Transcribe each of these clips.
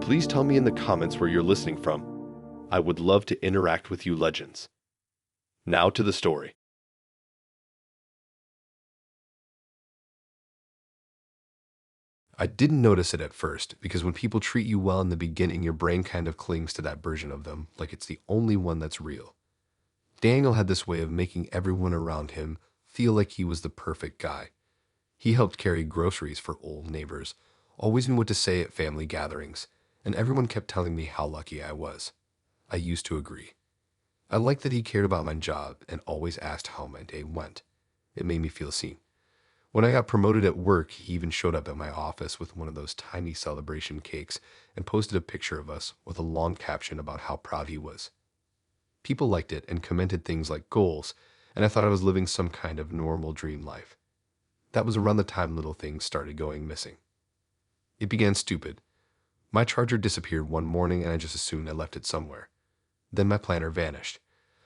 Please tell me in the comments where you're listening from. I would love to interact with you legends. Now to the story. I didn't notice it at first, because when people treat you well in the beginning, your brain kind of clings to that version of them, like it's the only one that's real. Daniel had this way of making everyone around him feel like he was the perfect guy. He helped carry groceries for old neighbors, always knew what to say at family gatherings, and everyone kept telling me how lucky I was. I used to agree. I liked that he cared about my job and always asked how my day went. It made me feel seen. When I got promoted at work, he even showed up at my office with one of those tiny celebration cakes and posted a picture of us with a long caption about how proud he was. People liked it and commented things like goals, and I thought I was living some kind of normal dream life. That was around the time little things started going missing. It began stupid. My charger disappeared one morning and I just assumed I left it somewhere. Then my planner vanished.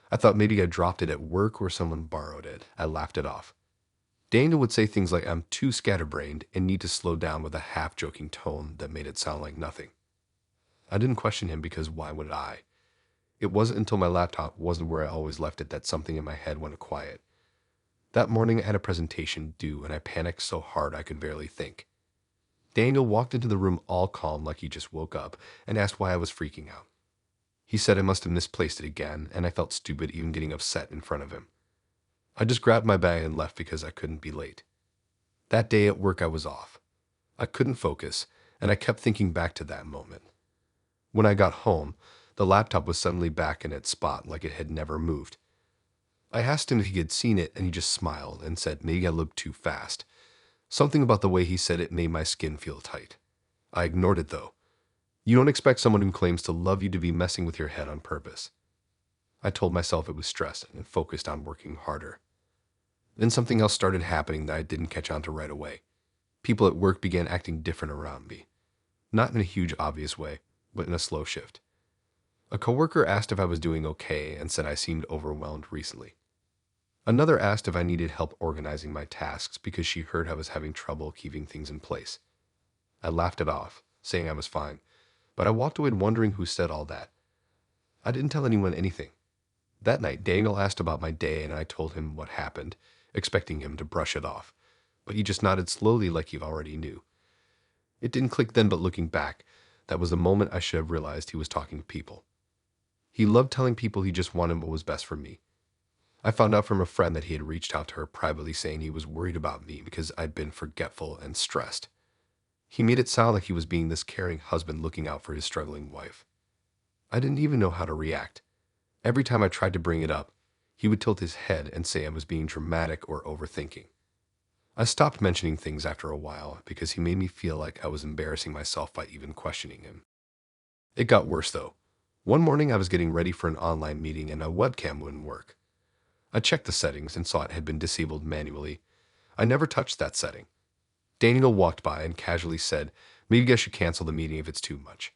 I thought maybe I dropped it at work or someone borrowed it. I laughed it off. Daniel would say things like I'm too scatterbrained and need to slow down with a half-joking tone that made it sound like nothing. I didn't question him because why would I? It wasn't until my laptop wasn't where I always left it that something in my head went quiet. That morning I had a presentation due and I panicked so hard I could barely think. Daniel walked into the room all calm like he just woke up and asked why I was freaking out. He said I must have misplaced it again, and I felt stupid even getting upset in front of him. I just grabbed my bag and left because I couldn't be late. That day at work I was off. I couldn't focus, and I kept thinking back to that moment. When I got home, the laptop was suddenly back in its spot like it had never moved. I asked him if he had seen it, and he just smiled and said maybe I looked too fast. Something about the way he said it made my skin feel tight. I ignored it though. You don't expect someone who claims to love you to be messing with your head on purpose. I told myself it was stress and focused on working harder. Then something else started happening that I didn't catch on to right away. People at work began acting different around me. Not in a huge obvious way, but in a slow shift. A coworker asked if I was doing okay and said I seemed overwhelmed recently. Another asked if I needed help organizing my tasks because she heard I was having trouble keeping things in place. I laughed it off, saying I was fine, but I walked away wondering who said all that. I didn't tell anyone anything. That night, Daniel asked about my day and I told him what happened, expecting him to brush it off, but he just nodded slowly like he already knew. It didn't click then, but looking back, that was the moment I should have realized he was talking to people. He loved telling people he just wanted what was best for me. I found out from a friend that he had reached out to her privately saying he was worried about me because I'd been forgetful and stressed. He made it sound like he was being this caring husband looking out for his struggling wife. I didn't even know how to react. Every time I tried to bring it up, he would tilt his head and say I was being dramatic or overthinking. I stopped mentioning things after a while because he made me feel like I was embarrassing myself by even questioning him. It got worse though. One morning I was getting ready for an online meeting and my webcam wouldn't work. I checked the settings and saw it had been disabled manually. I never touched that setting. Daniel walked by and casually said, maybe I should cancel the meeting if it's too much.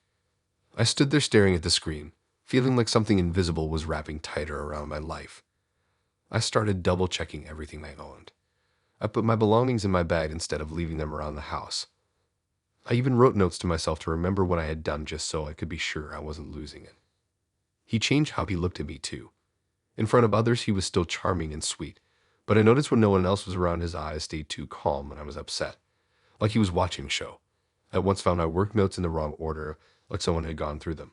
I stood there staring at the screen, feeling like something invisible was wrapping tighter around my life. I started double-checking everything I owned. I put my belongings in my bag instead of leaving them around the house. I even wrote notes to myself to remember what I had done just so I could be sure I wasn't losing it. He changed how he looked at me too. In front of others, he was still charming and sweet, but I noticed when no one else was around, his eyes stayed too calm when I was upset, like he was watching a show. I once found my work notes in the wrong order, like someone had gone through them.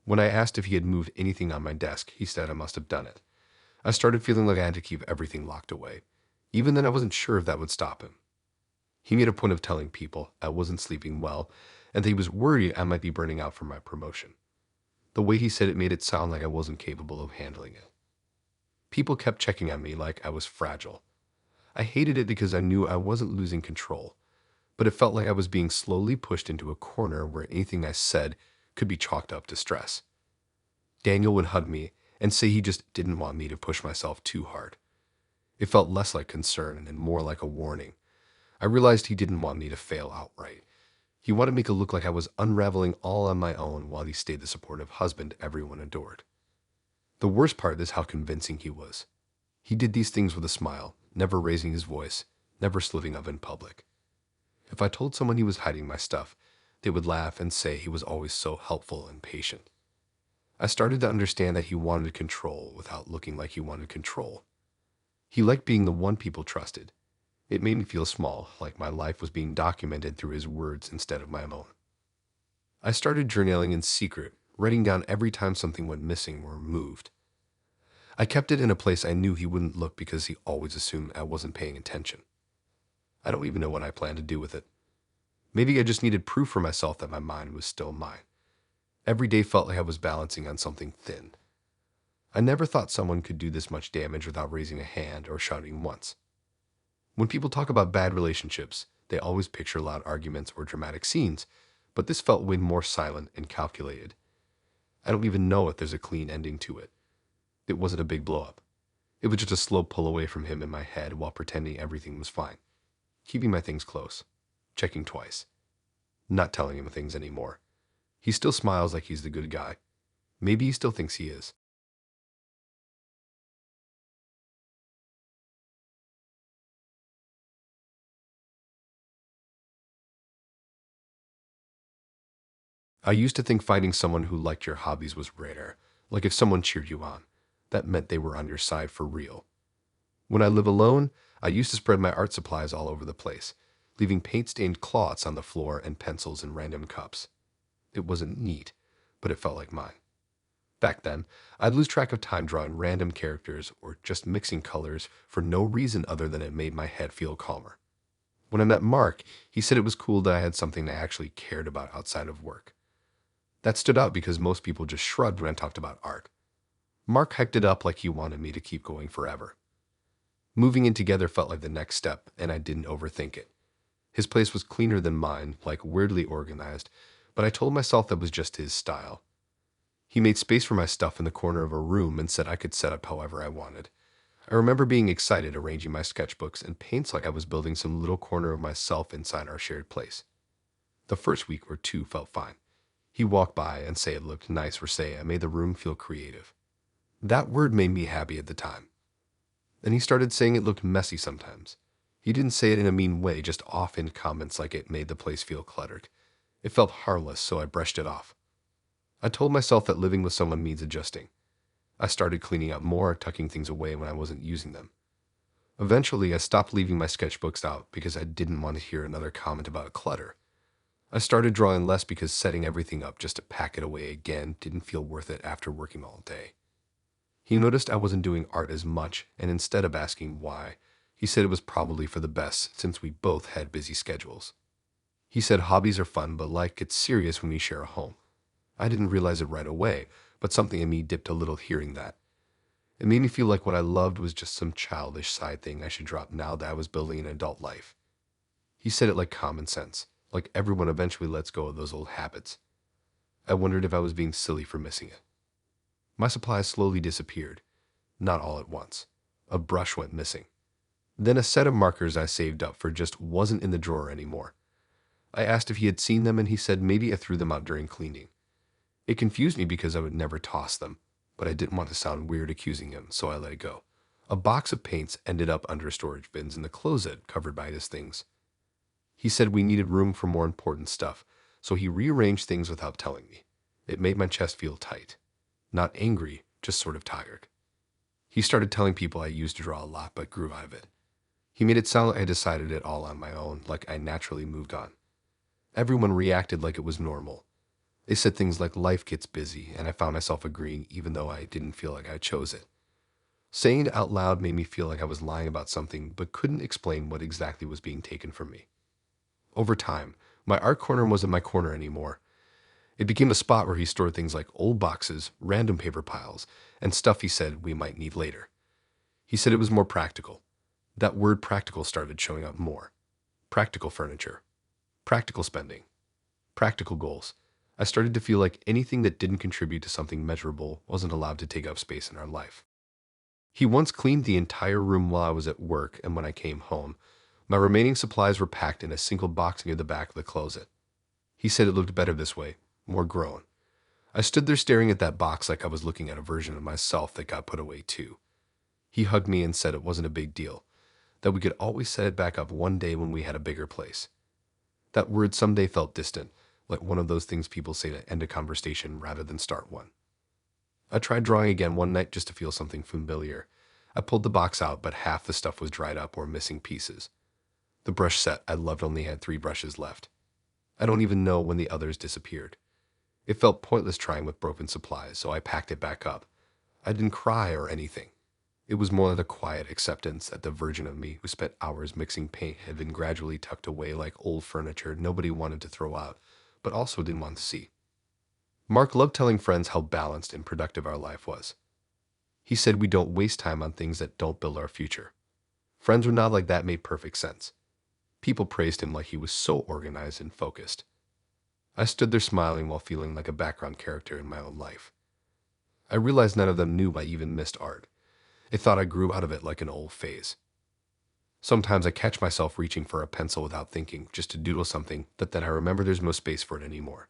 When I asked if he had moved anything on my desk, he said I must have done it. I started feeling like I had to keep everything locked away. Even then, I wasn't sure if that would stop him. He made a point of telling people I wasn't sleeping well and that he was worried I might be burning out from my promotion. The way he said it made it sound like I wasn't capable of handling it. People kept checking on me like I was fragile. I hated it because I knew I wasn't losing control, but it felt like I was being slowly pushed into a corner where anything I said could be chalked up to stress. Daniel would hug me and say he just didn't want me to push myself too hard. It felt less like concern and more like a warning. I realized he didn't want me to fail outright. He wanted me to look like I was unraveling all on my own while he stayed the supportive husband everyone adored. The worst part is how convincing he was. He did these things with a smile, never raising his voice, never sliving of in public. If I told someone he was hiding my stuff, they would laugh and say he was always so helpful and patient. I started to understand that he wanted control without looking like he wanted control. He liked being the one people trusted. It made me feel small, like my life was being documented through his words instead of my own. I started journaling in secret, writing down every time something went missing or moved. I kept it in a place I knew he wouldn't look because he always assumed I wasn't paying attention. I don't even know what I planned to do with it. Maybe I just needed proof for myself that my mind was still mine. Every day felt like I was balancing on something thin. I never thought someone could do this much damage without raising a hand or shouting once. When people talk about bad relationships, they always picture loud arguments or dramatic scenes, but this felt way more silent and calculated. I don't even know if there's a clean ending to it. It wasn't a big blow-up. It was just a slow pull away from him in my head while pretending everything was fine. Keeping my things close. Checking twice. Not telling him things anymore. He still smiles like he's the good guy. Maybe he still thinks he is. I used to think finding someone who liked your hobbies was rare. Like if someone cheered you on, that meant they were on your side for real. When I live alone, I used to spread my art supplies all over the place, leaving paint-stained cloths on the floor and pencils in random cups. It wasn't neat, but it felt like mine. Back then, I'd lose track of time drawing random characters or just mixing colors for no reason other than it made my head feel calmer. When I met Mark, he said it was cool that I had something I actually cared about outside of work. That stood out because most people just shrugged when I talked about art. Mark hyped it up like he wanted me to keep going forever. Moving in together felt like the next step, and I didn't overthink it. His place was cleaner than mine, like weirdly organized, but I told myself that was just his style. He made space for my stuff in the corner of a room and said I could set up however I wanted. I remember being excited arranging my sketchbooks and paints like I was building some little corner of myself inside our shared place. The first week or two felt fine. He'd walk by and say it looked nice or say I made the room feel creative. That word made me happy at the time. And he started saying it looked messy sometimes. He didn't say it in a mean way, just off-in comments like it made the place feel cluttered. It felt harmless, so I brushed it off. I told myself that living with someone means adjusting. I started cleaning up more, tucking things away when I wasn't using them. Eventually, I stopped leaving my sketchbooks out because I didn't want to hear another comment about clutter. I started drawing less because setting everything up just to pack it away again didn't feel worth it after working all day. He noticed I wasn't doing art as much, and instead of asking why, he said it was probably for the best since we both had busy schedules. He said hobbies are fun, but life gets serious when we share a home. I didn't realize it right away, but something in me dipped a little hearing that. It made me feel like what I loved was just some childish side thing I should drop now that I was building an adult life. He said it like common sense, like everyone eventually lets go of those old habits. I wondered if I was being silly for missing it. My supplies slowly disappeared, not all at once. A brush went missing. Then a set of markers I saved up for just wasn't in the drawer anymore. I asked if he had seen them and he said maybe I threw them out during cleaning. It confused me because I would never toss them, but I didn't want to sound weird accusing him, so I let it go. A box of paints ended up under storage bins in the closet covered by his things. He said we needed room for more important stuff, so he rearranged things without telling me. It made my chest feel tight. Not angry, just sort of tired. He started telling people I used to draw a lot but grew out of it. He made it sound like I decided it all on my own, like I naturally moved on. Everyone reacted like it was normal. They said things like life gets busy, and I found myself agreeing even though I didn't feel like I chose it. Saying it out loud made me feel like I was lying about something but couldn't explain what exactly was being taken from me. Over time, my art corner wasn't my corner anymore. It became a spot where he stored things like old boxes, random paper piles, and stuff he said we might need later. He said it was more practical. That word practical started showing up more. Practical furniture. Practical spending. Practical goals. I started to feel like anything that didn't contribute to something measurable wasn't allowed to take up space in our life. He once cleaned the entire room while I was at work, and when I came home, my remaining supplies were packed in a single box near the back of the closet. He said it looked better this way, more grown. I stood there staring at that box like I was looking at a version of myself that got put away too. He hugged me and said it wasn't a big deal, that we could always set it back up one day when we had a bigger place. That word someday felt distant, like one of those things people say to end a conversation rather than start one. I tried drawing again one night just to feel something familiar. I pulled the box out, but half the stuff was dried up or missing pieces. The brush set I loved only had 3 brushes left. I don't even know when the others disappeared. It felt pointless trying with broken supplies, so I packed it back up. I didn't cry or anything. It was more like a quiet acceptance that the version of me who spent hours mixing paint had been gradually tucked away like old furniture nobody wanted to throw out, but also didn't want to see. Mark loved telling friends how balanced and productive our life was. He said we don't waste time on things that don't build our future. Friends would nod like that made perfect sense. People praised him like he was so organized and focused. I stood there smiling while feeling like a background character in my own life. I realized none of them knew I even missed art. They thought I grew out of it like an old phase. Sometimes I catch myself reaching for a pencil without thinking, just to doodle something that then I remember there's no space for it anymore.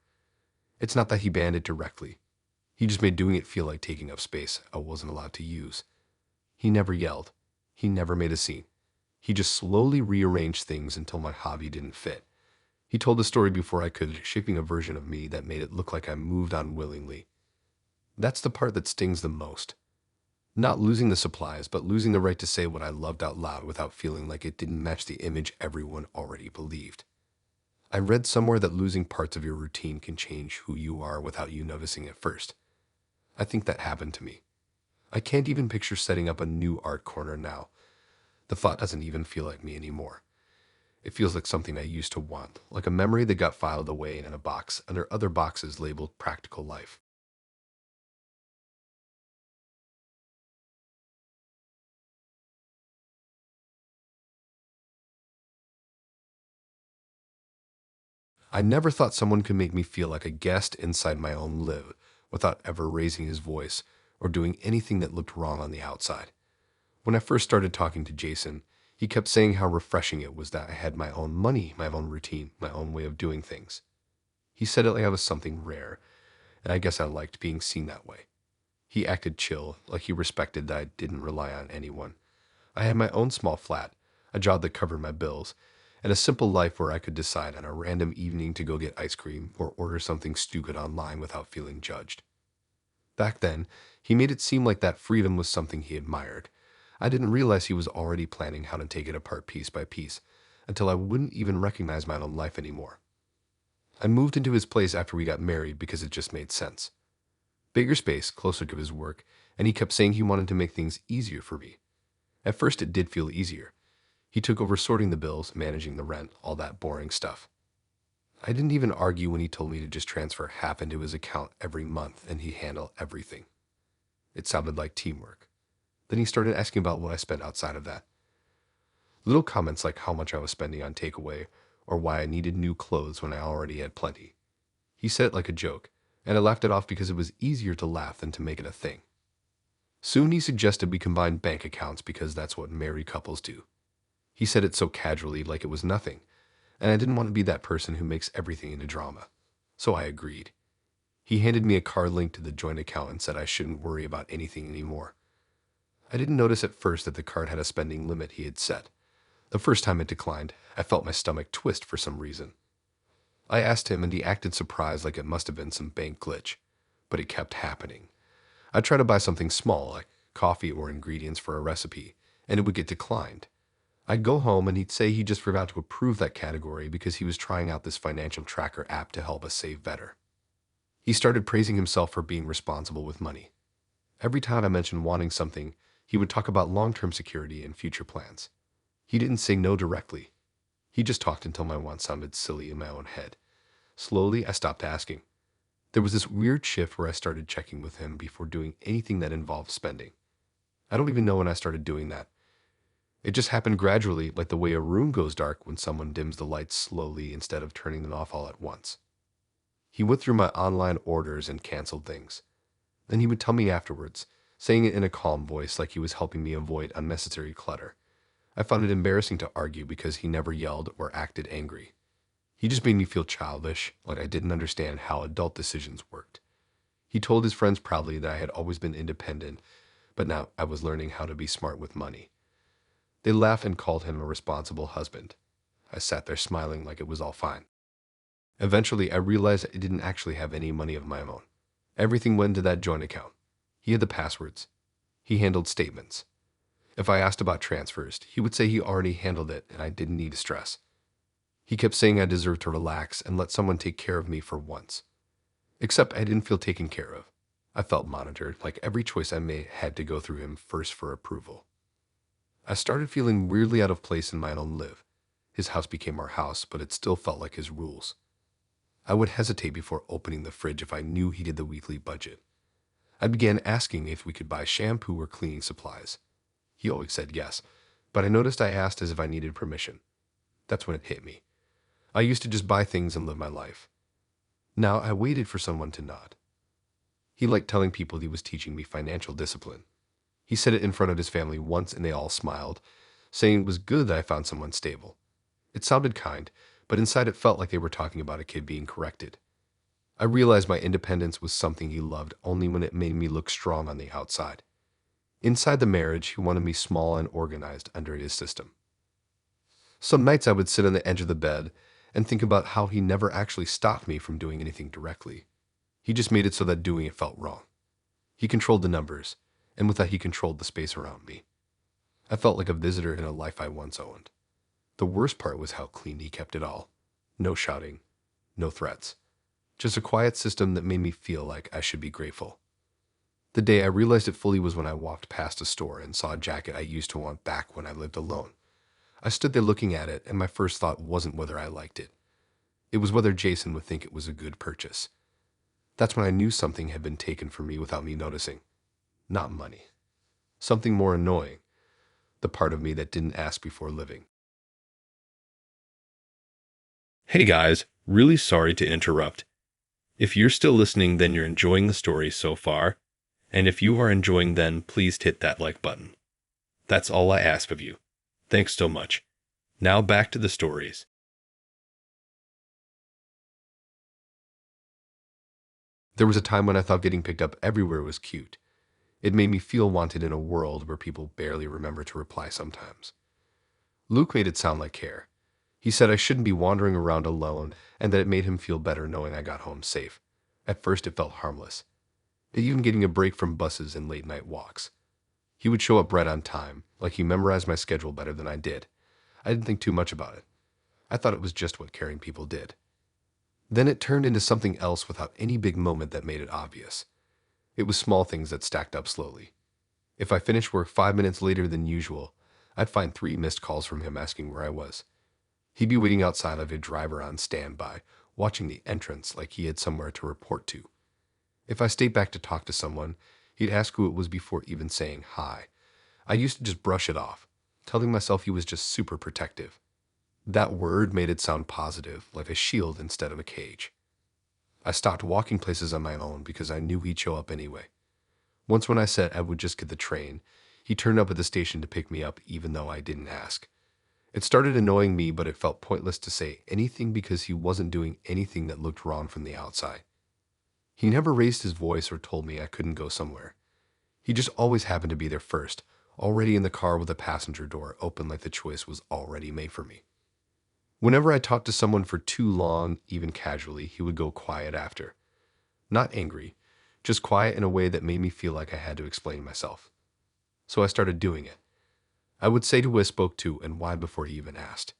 It's not that he banned it directly. He just made doing it feel like taking up space I wasn't allowed to use. He never yelled. He never made a scene. He just slowly rearranged things until my hobby didn't fit. He told the story before I could, shaping a version of me that made it look like I moved on willingly. That's the part that stings the most. Not losing the supplies, but losing the right to say what I loved out loud without feeling like it didn't match the image everyone already believed. I read somewhere that losing parts of your routine can change who you are without you noticing at first. I think that happened to me. I can't even picture setting up a new art corner now. The thought doesn't even feel like me anymore. It feels like something I used to want, like a memory that got filed away in a box under other boxes labeled practical life. I never thought someone could make me feel like a guest inside my own live without ever raising his voice or doing anything that looked wrong on the outside. When I first started talking to Jason, he kept saying how refreshing it was that I had my own money, my own routine, my own way of doing things. He said it like I was something rare, and I guess I liked being seen that way. He acted chill, like he respected that I didn't rely on anyone. I had my own small flat, a job that covered my bills, and a simple life where I could decide on a random evening to go get ice cream or order something stupid online without feeling judged. Back then, he made it seem like that freedom was something he admired. I didn't realize he was already planning how to take it apart piece by piece until I wouldn't even recognize my own life anymore. I moved into his place after we got married because it just made sense. Bigger space, closer to his work, and he kept saying he wanted to make things easier for me. At first, it did feel easier. He took over sorting the bills, managing the rent, all that boring stuff. I didn't even argue when he told me to just transfer half into his account every month and he'd handle everything. It sounded like teamwork. Then he started asking about what I spent outside of that. Little comments like how much I was spending on takeaway or why I needed new clothes when I already had plenty. He said it like a joke, and I laughed it off because it was easier to laugh than to make it a thing. Soon he suggested we combine bank accounts because that's what married couples do. He said it so casually like it was nothing, and I didn't want to be that person who makes everything into drama. So I agreed. He handed me a card linked to the joint account and said I shouldn't worry about anything anymore. I didn't notice at first that the card had a spending limit he had set. The first time it declined, I felt my stomach twist for some reason. I asked him and he acted surprised like it must have been some bank glitch, but it kept happening. I'd try to buy something small like coffee or ingredients for a recipe, and it would get declined. I'd go home and he'd say he just forgot to approve that category because he was trying out this financial tracker app to help us save better. He started praising himself for being responsible with money. Every time I mentioned wanting something, he would talk about long-term security and future plans. He didn't say no directly. He just talked until my wants sounded silly in my own head. Slowly, I stopped asking. There was this weird shift where I started checking with him before doing anything that involved spending. I don't even know when I started doing that. It just happened gradually, like the way a room goes dark when someone dims the lights slowly instead of turning them off all at once. He went through my online orders and canceled things. Then he would tell me afterwards, saying it in a calm voice like he was helping me avoid unnecessary clutter. I found it embarrassing to argue because he never yelled or acted angry. He just made me feel childish, like I didn't understand how adult decisions worked. He told his friends proudly that I had always been independent, but now I was learning how to be smart with money. They laughed and called him a responsible husband. I sat there smiling like it was all fine. Eventually, I realized I didn't actually have any money of my own. Everything went into that joint account. He had the passwords. He handled statements. If I asked about transfers, he would say he already handled it and I didn't need to stress. He kept saying I deserved to relax and let someone take care of me for once. Except I didn't feel taken care of. I felt monitored, like every choice I made had to go through him first for approval. I started feeling weirdly out of place in my own live. His house became our house, but it still felt like his rules. I would hesitate before opening the fridge if I knew he did the weekly budget. I began asking if we could buy shampoo or cleaning supplies. He always said yes, but I noticed I asked as if I needed permission. That's when it hit me. I used to just buy things and live my life. Now I waited for someone to nod. He liked telling people he was teaching me financial discipline. He said it in front of his family once and they all smiled, saying it was good that I found someone stable. It sounded kind, but inside it felt like they were talking about a kid being corrected. I realized my independence was something he loved only when it made me look strong on the outside. Inside the marriage, he wanted me small and organized under his system. Some nights I would sit on the edge of the bed and think about how he never actually stopped me from doing anything directly. He just made it so that doing it felt wrong. He controlled the numbers, and with that he controlled the space around me. I felt like a visitor in a life I once owned. The worst part was how clean he kept it all. No shouting, no threats. Just a quiet system that made me feel like I should be grateful. The day I realized it fully was when I walked past a store and saw a jacket I used to want back when I lived alone. I stood there looking at it, and my first thought wasn't whether I liked it. It was whether Jason would think it was a good purchase. That's when I knew something had been taken from me without me noticing. Not money. Something more annoying. The part of me that didn't ask before living. Hey guys, really sorry to interrupt. If you're still listening, then you're enjoying the story so far. And if you are enjoying, then please hit that like button. That's all I ask of you. Thanks so much. Now back to the stories. There was a time when I thought getting picked up everywhere was cute. It made me feel wanted in a world where people barely remember to reply sometimes. Luke made it sound like care. He said I shouldn't be wandering around alone and that it made him feel better knowing I got home safe. At first it felt harmless. Even getting a break from buses and late night walks. He would show up right on time, like he memorized my schedule better than I did. I didn't think too much about it. I thought it was just what caring people did. Then it turned into something else without any big moment that made it obvious. It was small things that stacked up slowly. If I finished work 5 minutes later than usual, I'd find 3 missed calls from him asking where I was. He'd be waiting outside of a driver on standby, watching the entrance like he had somewhere to report to. If I stayed back to talk to someone, he'd ask who it was before even saying hi. I used to just brush it off, telling myself he was just super protective. That word made it sound positive, like a shield instead of a cage. I stopped walking places on my own because I knew he'd show up anyway. Once when I said I would just get the train, he turned up at the station to pick me up even though I didn't ask. It started annoying me, but it felt pointless to say anything because he wasn't doing anything that looked wrong from the outside. He never raised his voice or told me I couldn't go somewhere. He just always happened to be there first, already in the car with the passenger door open like the choice was already made for me. Whenever I talked to someone for too long, even casually, he would go quiet after. Not angry, just quiet in a way that made me feel like I had to explain myself. So I started doing it. I would say who I spoke to and why before he even asked.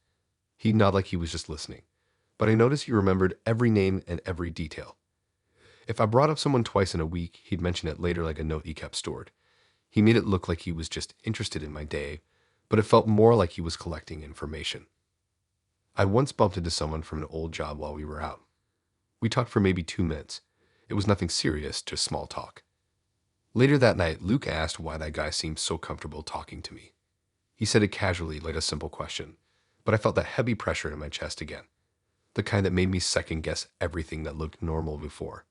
He'd nod like he was just listening, but I noticed he remembered every name and every detail. If I brought up someone twice in a week, he'd mention it later like a note he kept stored. He made it look like he was just interested in my day, but it felt more like he was collecting information. I once bumped into someone from an old job while we were out. We talked for maybe 2 minutes. It was nothing serious, just small talk. Later that night, Luke asked why that guy seemed so comfortable talking to me. He said it casually, like a simple question, but I felt that heavy pressure in my chest again, the kind that made me second-guess everything that looked normal before.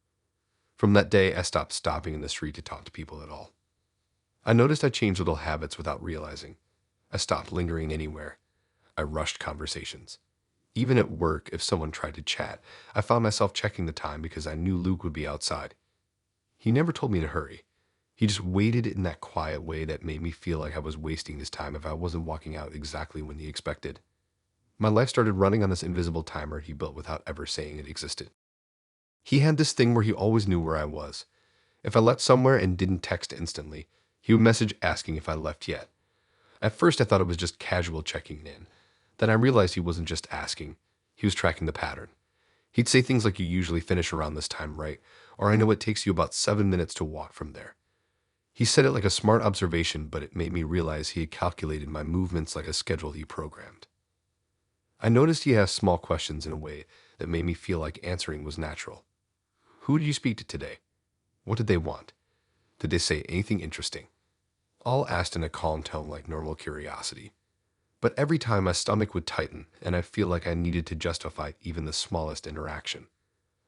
From that day, I stopped stopping in the street to talk to people at all. I noticed I changed little habits without realizing. I stopped lingering anywhere. I rushed conversations. Even at work, if someone tried to chat, I found myself checking the time because I knew Luke would be outside. He never told me to hurry. He just waited in that quiet way that made me feel like I was wasting his time if I wasn't walking out exactly when he expected. My life started running on this invisible timer he built without ever saying it existed. He had this thing where he always knew where I was. If I left somewhere and didn't text instantly, he would message asking if I left yet. At first, I thought it was just casual checking in. Then I realized he wasn't just asking, he was tracking the pattern. He'd say things like, "You usually finish around this time, right?" Or, "I know it takes you about 7 minutes to walk from there." He said it like a smart observation, but it made me realize he had calculated my movements like a schedule he programmed. I noticed he asked small questions in a way that made me feel like answering was natural. "Who did you speak to today? What did they want? Did they say anything interesting?" All asked in a calm tone like normal curiosity. But every time my stomach would tighten and I feel like I needed to justify even the smallest interaction.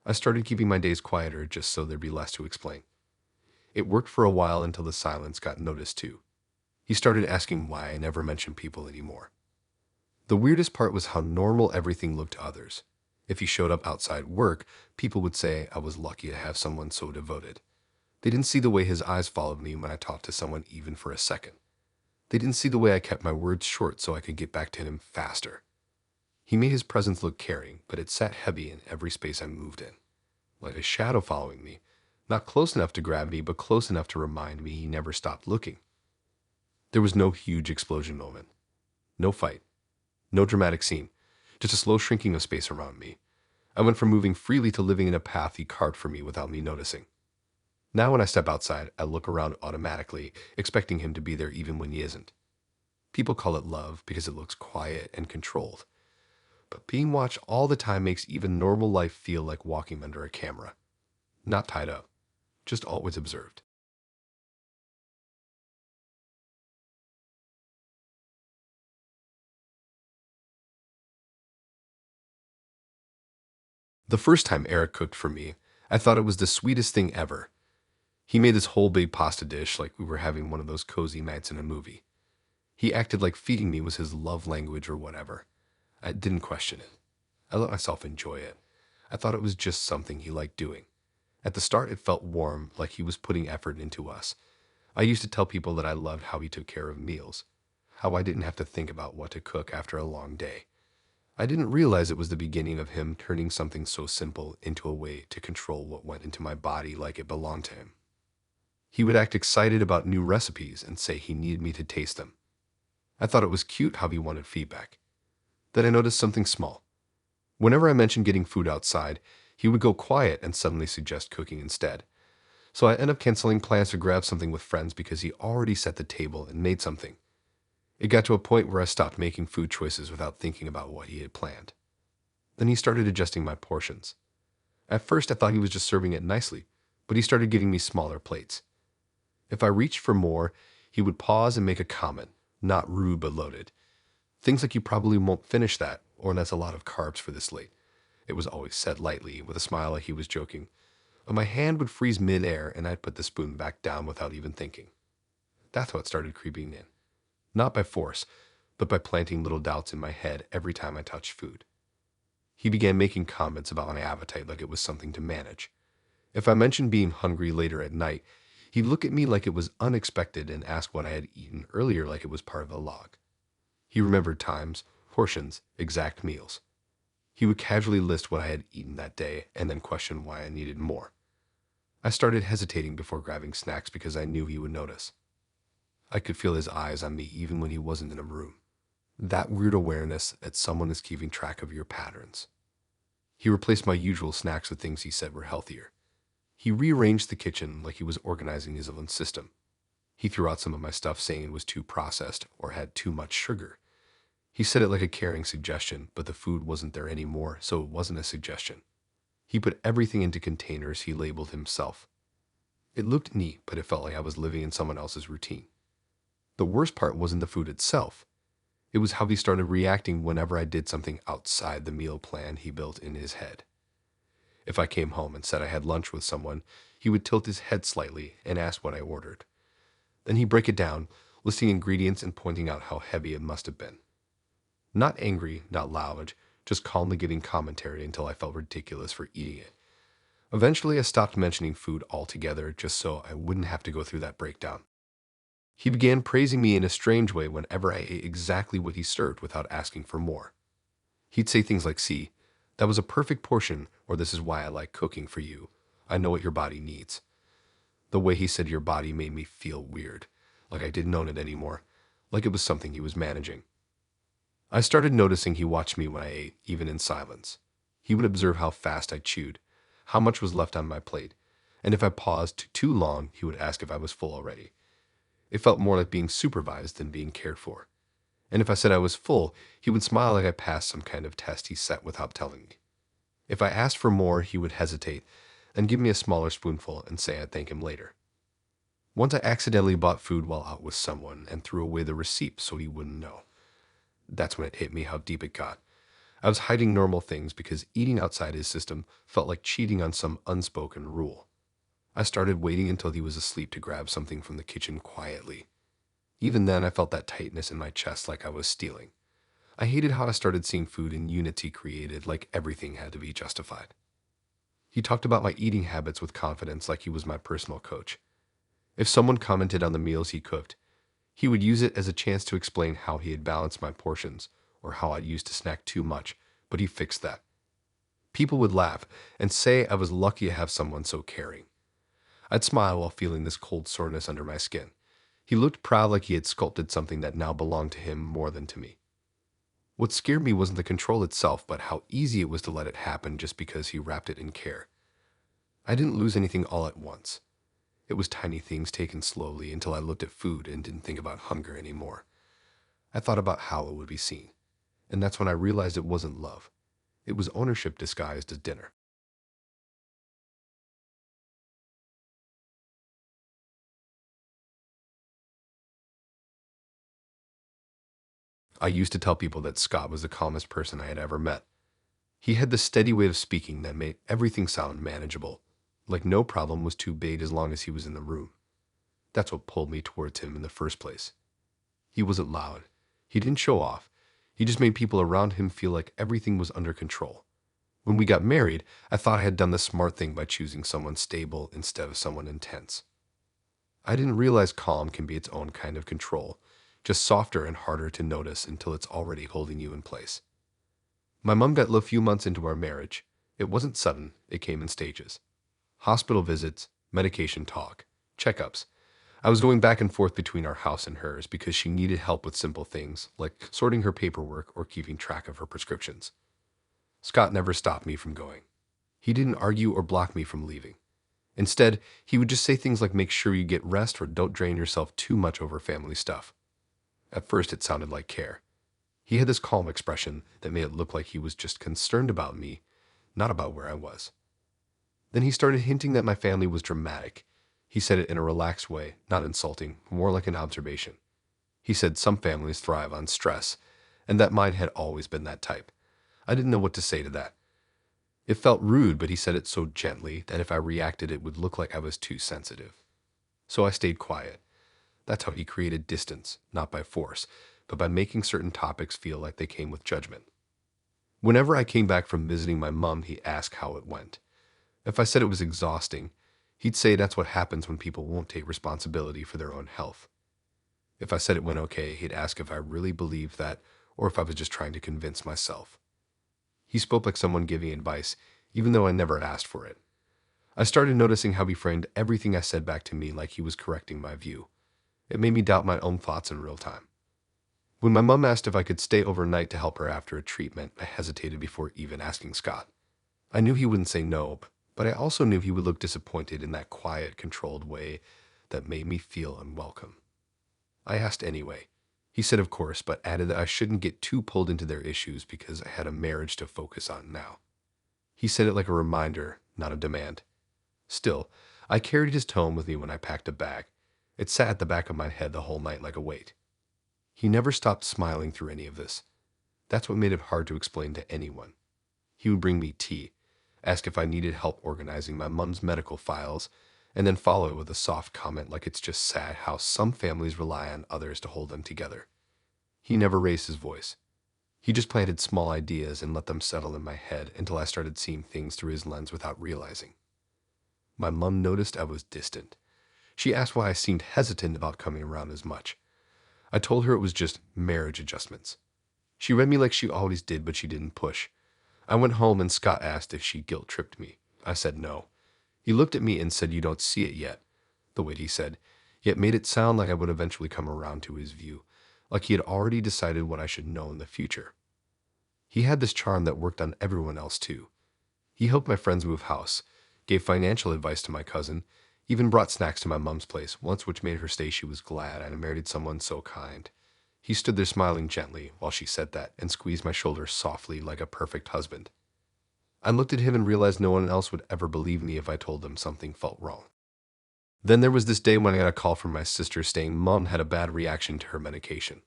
I started keeping my days quieter just so there'd be less to explain. It worked for a while until the silence got noticed too. He started asking why I never mentioned people anymore. The weirdest part was how normal everything looked to others. If he showed up outside work, people would say I was lucky to have someone so devoted. They didn't see the way his eyes followed me when I talked to someone even for a second. They didn't see the way I kept my words short so I could get back to him faster. He made his presence look caring, but it sat heavy in every space I moved in. Like a shadow following me. Not close enough to grab me, but close enough to remind me he never stopped looking. There was no huge explosion moment. No fight. No dramatic scene. Just a slow shrinking of space around me. I went from moving freely to living in a path he carved for me without me noticing. Now when I step outside, I look around automatically, expecting him to be there even when he isn't. People call it love because it looks quiet and controlled. But being watched all the time makes even normal life feel like walking under a camera. Not tied up, just always observed. The first time Eric cooked for me, I thought it was the sweetest thing ever. He made this whole big pasta dish like we were having one of those cozy nights in a movie. He acted like feeding me was his love language or whatever. I didn't question it. I let myself enjoy it. I thought it was just something he liked doing. At the start, it felt warm, like he was putting effort into us. I used to tell people that I loved how he took care of meals, how I didn't have to think about what to cook after a long day. I didn't realize it was the beginning of him turning something so simple into a way to control what went into my body like it belonged to him. He would act excited about new recipes and say he needed me to taste them. I thought it was cute how he wanted feedback. Then I noticed something small. Whenever I mentioned getting food outside, he would go quiet and suddenly suggest cooking instead. So I ended up canceling plans to grab something with friends because he already set the table and made something. It got to a point where I stopped making food choices without thinking about what he had planned. Then he started adjusting my portions. At first, I thought he was just serving it nicely, but he started giving me smaller plates. If I reached for more, he would pause and make a comment, not rude but loaded. Things like, "You probably won't finish that," or "That's a lot of carbs for this late." It was always said lightly, with a smile like he was joking. But my hand would freeze mid-air and I'd put the spoon back down without even thinking. That's what started creeping in. Not by force, but by planting little doubts in my head every time I touched food. He began making comments about my appetite like it was something to manage. If I mentioned being hungry later at night, he'd look at me like it was unexpected and ask what I had eaten earlier like it was part of the log. He remembered times, portions, exact meals. He would casually list what I had eaten that day and then question why I needed more. I started hesitating before grabbing snacks because I knew he would notice. I could feel his eyes on me even when he wasn't in a room. That weird awareness that someone is keeping track of your patterns. He replaced my usual snacks with things he said were healthier. He rearranged the kitchen like he was organizing his own system. He threw out some of my stuff saying it was too processed or had too much sugar. He said it like a caring suggestion, but the food wasn't there anymore, so it wasn't a suggestion. He put everything into containers he labeled himself. It looked neat, but it felt like I was living in someone else's routine. The worst part wasn't the food itself. It was how he started reacting whenever I did something outside the meal plan he built in his head. If I came home and said I had lunch with someone, he would tilt his head slightly and ask what I ordered. Then he'd break it down, listing ingredients and pointing out how heavy it must have been. Not angry, not loud, just calmly giving commentary until I felt ridiculous for eating it. Eventually, I stopped mentioning food altogether just so I wouldn't have to go through that breakdown. He began praising me in a strange way whenever I ate exactly what he served without asking for more. He'd say things like, "See, that was a perfect portion," or "This is why I like cooking for you. I know what your body needs." The way he said your body made me feel weird, like I didn't own it anymore, like it was something he was managing. I started noticing he watched me when I ate, even in silence. He would observe how fast I chewed, how much was left on my plate, and if I paused too long, he would ask if I was full already. It felt more like being supervised than being cared for. And if I said I was full, he would smile like I passed some kind of test he set without telling me. If I asked for more, he would hesitate and give me a smaller spoonful and say I'd thank him later. Once I accidentally bought food while out with someone and threw away the receipt so he wouldn't know. That's when it hit me how deep it got. I was hiding normal things because eating outside his system felt like cheating on some unspoken rule. I started waiting until he was asleep to grab something from the kitchen quietly. Even then, I felt that tightness in my chest like I was stealing. I hated how I started seeing food in unity created like everything had to be justified. He talked about my eating habits with confidence like he was my personal coach. If someone commented on the meals he cooked, he would use it as a chance to explain how he had balanced my portions or how I used to snack too much, but he fixed that. People would laugh and say I was lucky to have someone so caring. I'd smile while feeling this cold soreness under my skin. He looked proud like he had sculpted something that now belonged to him more than to me. What scared me wasn't the control itself, but how easy it was to let it happen just because he wrapped it in care. I didn't lose anything all at once. It was tiny things taken slowly until I looked at food and didn't think about hunger anymore. I thought about how it would be seen, and that's when I realized it wasn't love. It was ownership disguised as dinner. I used to tell people that Scott was the calmest person I had ever met. He had the steady way of speaking that made everything sound manageable, like no problem was too big as long as he was in the room. That's what pulled me towards him in the first place. He wasn't loud. He didn't show off. He just made people around him feel like everything was under control. When we got married, I thought I had done the smart thing by choosing someone stable instead of someone intense. I didn't realize calm can be its own kind of control, just softer and harder to notice until it's already holding you in place. My mom got ill a few months into our marriage. It wasn't sudden, it came in stages. Hospital visits, medication talk, checkups. I was going back and forth between our house and hers because she needed help with simple things like sorting her paperwork or keeping track of her prescriptions. Scott never stopped me from going. He didn't argue or block me from leaving. Instead, he would just say things like make sure you get rest or don't drain yourself too much over family stuff. At first, it sounded like care. He had this calm expression that made it look like he was just concerned about me, not about where I was. Then he started hinting that my family was dramatic. He said it in a relaxed way, not insulting, more like an observation. He said some families thrive on stress, and that mine had always been that type. I didn't know what to say to that. It felt rude, but he said it so gently that if I reacted, it would look like I was too sensitive. So I stayed quiet. That's how he created distance, not by force, but by making certain topics feel like they came with judgment. Whenever I came back from visiting my mom, he asked how it went. If I said it was exhausting, he'd say that's what happens when people won't take responsibility for their own health. If I said it went okay, he'd ask if I really believed that or if I was just trying to convince myself. He spoke like someone giving advice, even though I never asked for it. I started noticing how he framed everything I said back to me like he was correcting my view. It made me doubt my own thoughts in real time. When my mom asked if I could stay overnight to help her after a treatment, I hesitated before even asking Scott. I knew he wouldn't say no, but I also knew he would look disappointed in that quiet, controlled way that made me feel unwelcome. I asked anyway. He said of course, but added that I shouldn't get too pulled into their issues because I had a marriage to focus on now. He said it like a reminder, not a demand. Still, I carried his tone with me when I packed a bag. It sat at the back of my head the whole night like a weight. He never stopped smiling through any of this. That's what made it hard to explain to anyone. He would bring me tea, ask if I needed help organizing my mom's medical files, and then follow it with a soft comment like it's just sad how some families rely on others to hold them together. He never raised his voice. He just planted small ideas and let them settle in my head until I started seeing things through his lens without realizing. My mom noticed I was distant. She asked why I seemed hesitant about coming around as much. I told her it was just marriage adjustments. She read me like she always did, but she didn't push. I went home and Scott asked if she guilt-tripped me. I said no. He looked at me and said, "You don't see it yet," the way he said, yet made it sound like I would eventually come around to his view, like he had already decided what I should know in the future. He had this charm that worked on everyone else too. He helped my friends move house, gave financial advice to my cousin, even brought snacks to my mom's place, once which made her say she was glad I had married someone so kind. He stood there smiling gently while she said that and squeezed my shoulder softly like a perfect husband. I looked at him and realized no one else would ever believe me if I told them something felt wrong. Then there was this day when I got a call from my sister saying Mom had a bad reaction to her medication.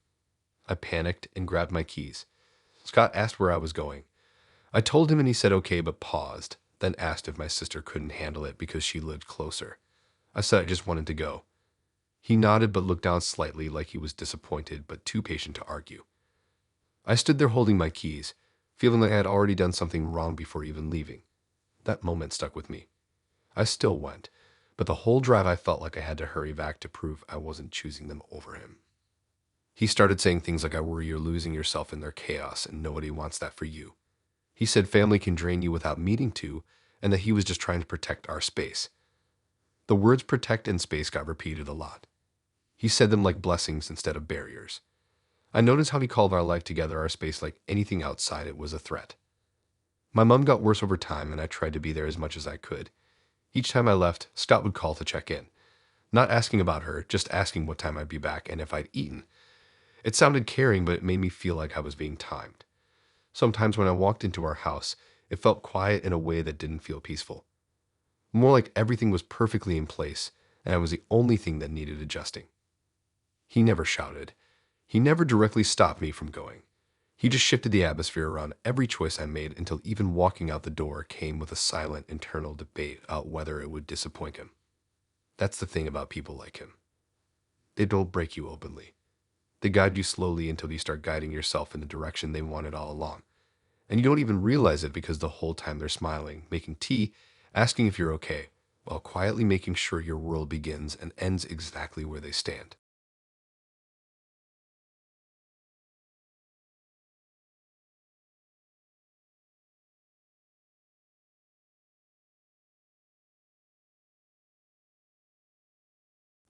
I panicked and grabbed my keys. Scott asked where I was going. I told him and he said okay, but paused, then asked if my sister couldn't handle it because she lived closer. I said I just wanted to go. He nodded but looked down slightly like he was disappointed but too patient to argue. I stood there holding my keys, feeling like I had already done something wrong before even leaving. That moment stuck with me. I still went, but the whole drive I felt like I had to hurry back to prove I wasn't choosing them over him. He started saying things like, "I worry you're losing yourself in their chaos and nobody wants that for you." He said family can drain you without meaning to, and that he was just trying to protect our space. The words protect and space got repeated a lot. He said them like blessings instead of barriers. I noticed how he called our life together our space like anything outside it was a threat. My mom got worse over time, and I tried to be there as much as I could. Each time I left, Scott would call to check in. Not asking about her, just asking what time I'd be back and if I'd eaten. It sounded caring, but it made me feel like I was being timed. Sometimes when I walked into our house, it felt quiet in a way that didn't feel peaceful. More like everything was perfectly in place, and I was the only thing that needed adjusting. He never shouted. He never directly stopped me from going. He just shifted the atmosphere around every choice I made until even walking out the door came with a silent internal debate about whether it would disappoint him. That's the thing about people like him. They don't break you openly. They guide you slowly until you start guiding yourself in the direction they wanted all along. And you don't even realize it because the whole time they're smiling, making tea, asking if you're okay, while quietly making sure your world begins and ends exactly where they stand.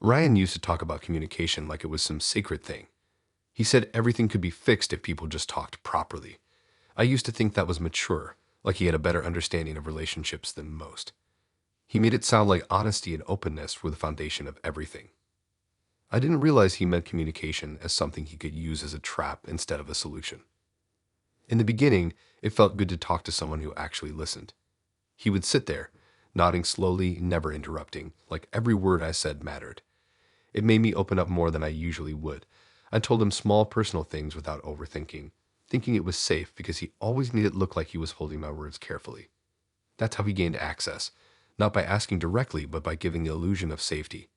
Ryan used to talk about communication like it was some sacred thing. He said everything could be fixed if people just talked properly. I used to think that was mature, like he had a better understanding of relationships than most. He made it sound like honesty and openness were the foundation of everything. I didn't realize he meant communication as something he could use as a trap instead of a solution. In the beginning, it felt good to talk to someone who actually listened. He would sit there, nodding slowly, never interrupting, like every word I said mattered. It made me open up more than I usually would. I told him small personal things without overthinking, thinking it was safe because he always made it look like he was holding my words carefully. That's how he gained access, not by asking directly, but by giving the illusion of safety.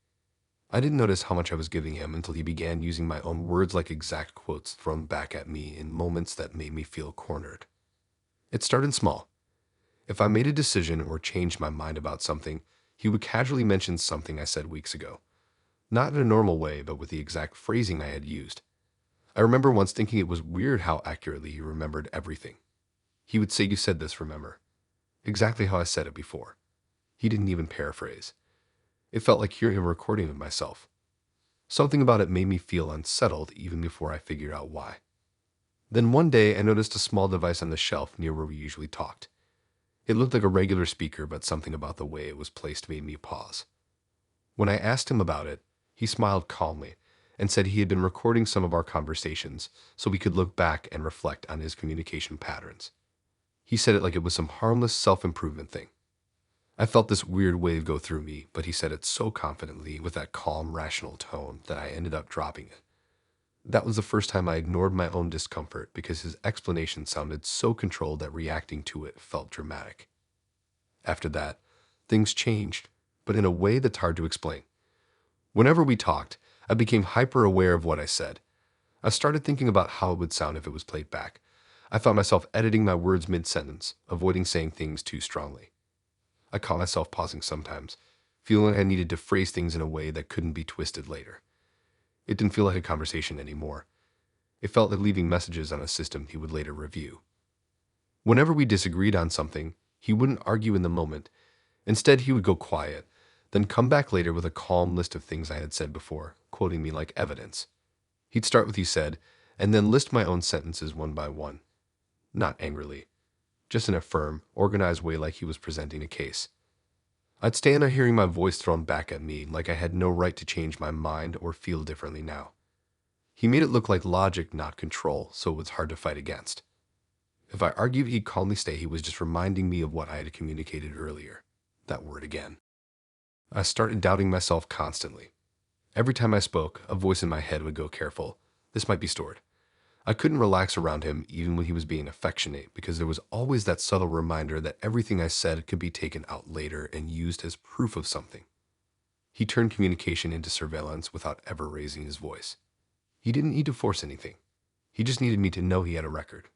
I didn't notice how much I was giving him until he began using my own words like exact quotes thrown back at me in moments that made me feel cornered. It started small. If I made a decision or changed my mind about something, he would casually mention something I said weeks ago. Not in a normal way, but with the exact phrasing I had used. I remember once thinking it was weird how accurately he remembered everything. He would say, "You said this, remember?" Exactly how I said it before. He didn't even paraphrase. It felt like hearing a recording of myself. Something about it made me feel unsettled even before I figured out why. Then one day I noticed a small device on the shelf near where we usually talked. It looked like a regular speaker, but something about the way it was placed made me pause. When I asked him about it, he smiled calmly and said he had been recording some of our conversations so we could look back and reflect on his communication patterns. He said it like it was some harmless self-improvement thing. I felt this weird wave go through me, but he said it so confidently with that calm, rational tone that I ended up dropping it. That was the first time I ignored my own discomfort because his explanation sounded so controlled that reacting to it felt dramatic. After that, things changed, but in a way that's hard to explain. Whenever we talked, I became hyper aware of what I said. I started thinking about how it would sound if it was played back. I found myself editing my words mid-sentence, avoiding saying things too strongly. I caught myself pausing sometimes, feeling like I needed to phrase things in a way that couldn't be twisted later. It didn't feel like a conversation anymore. It felt like leaving messages on a system he would later review. Whenever we disagreed on something, he wouldn't argue in the moment. Instead, he would go quiet, then come back later with a calm list of things I had said before, quoting me like evidence. He'd start with "you said," and then list my own sentences one by one. Not angrily, just in a firm, organized way like he was presenting a case. I'd stand there hearing my voice thrown back at me like I had no right to change my mind or feel differently now. He made it look like logic, not control, so it was hard to fight against. If I argued he'd calmly stay, he was just reminding me of what I had communicated earlier. That word again. I started doubting myself constantly. Every time I spoke, a voice in my head would go, "Careful, this might be stored." I couldn't relax around him even when he was being affectionate because there was always that subtle reminder that everything I said could be taken out later and used as proof of something. He turned communication into surveillance without ever raising his voice. He didn't need to force anything. He just needed me to know he had a record.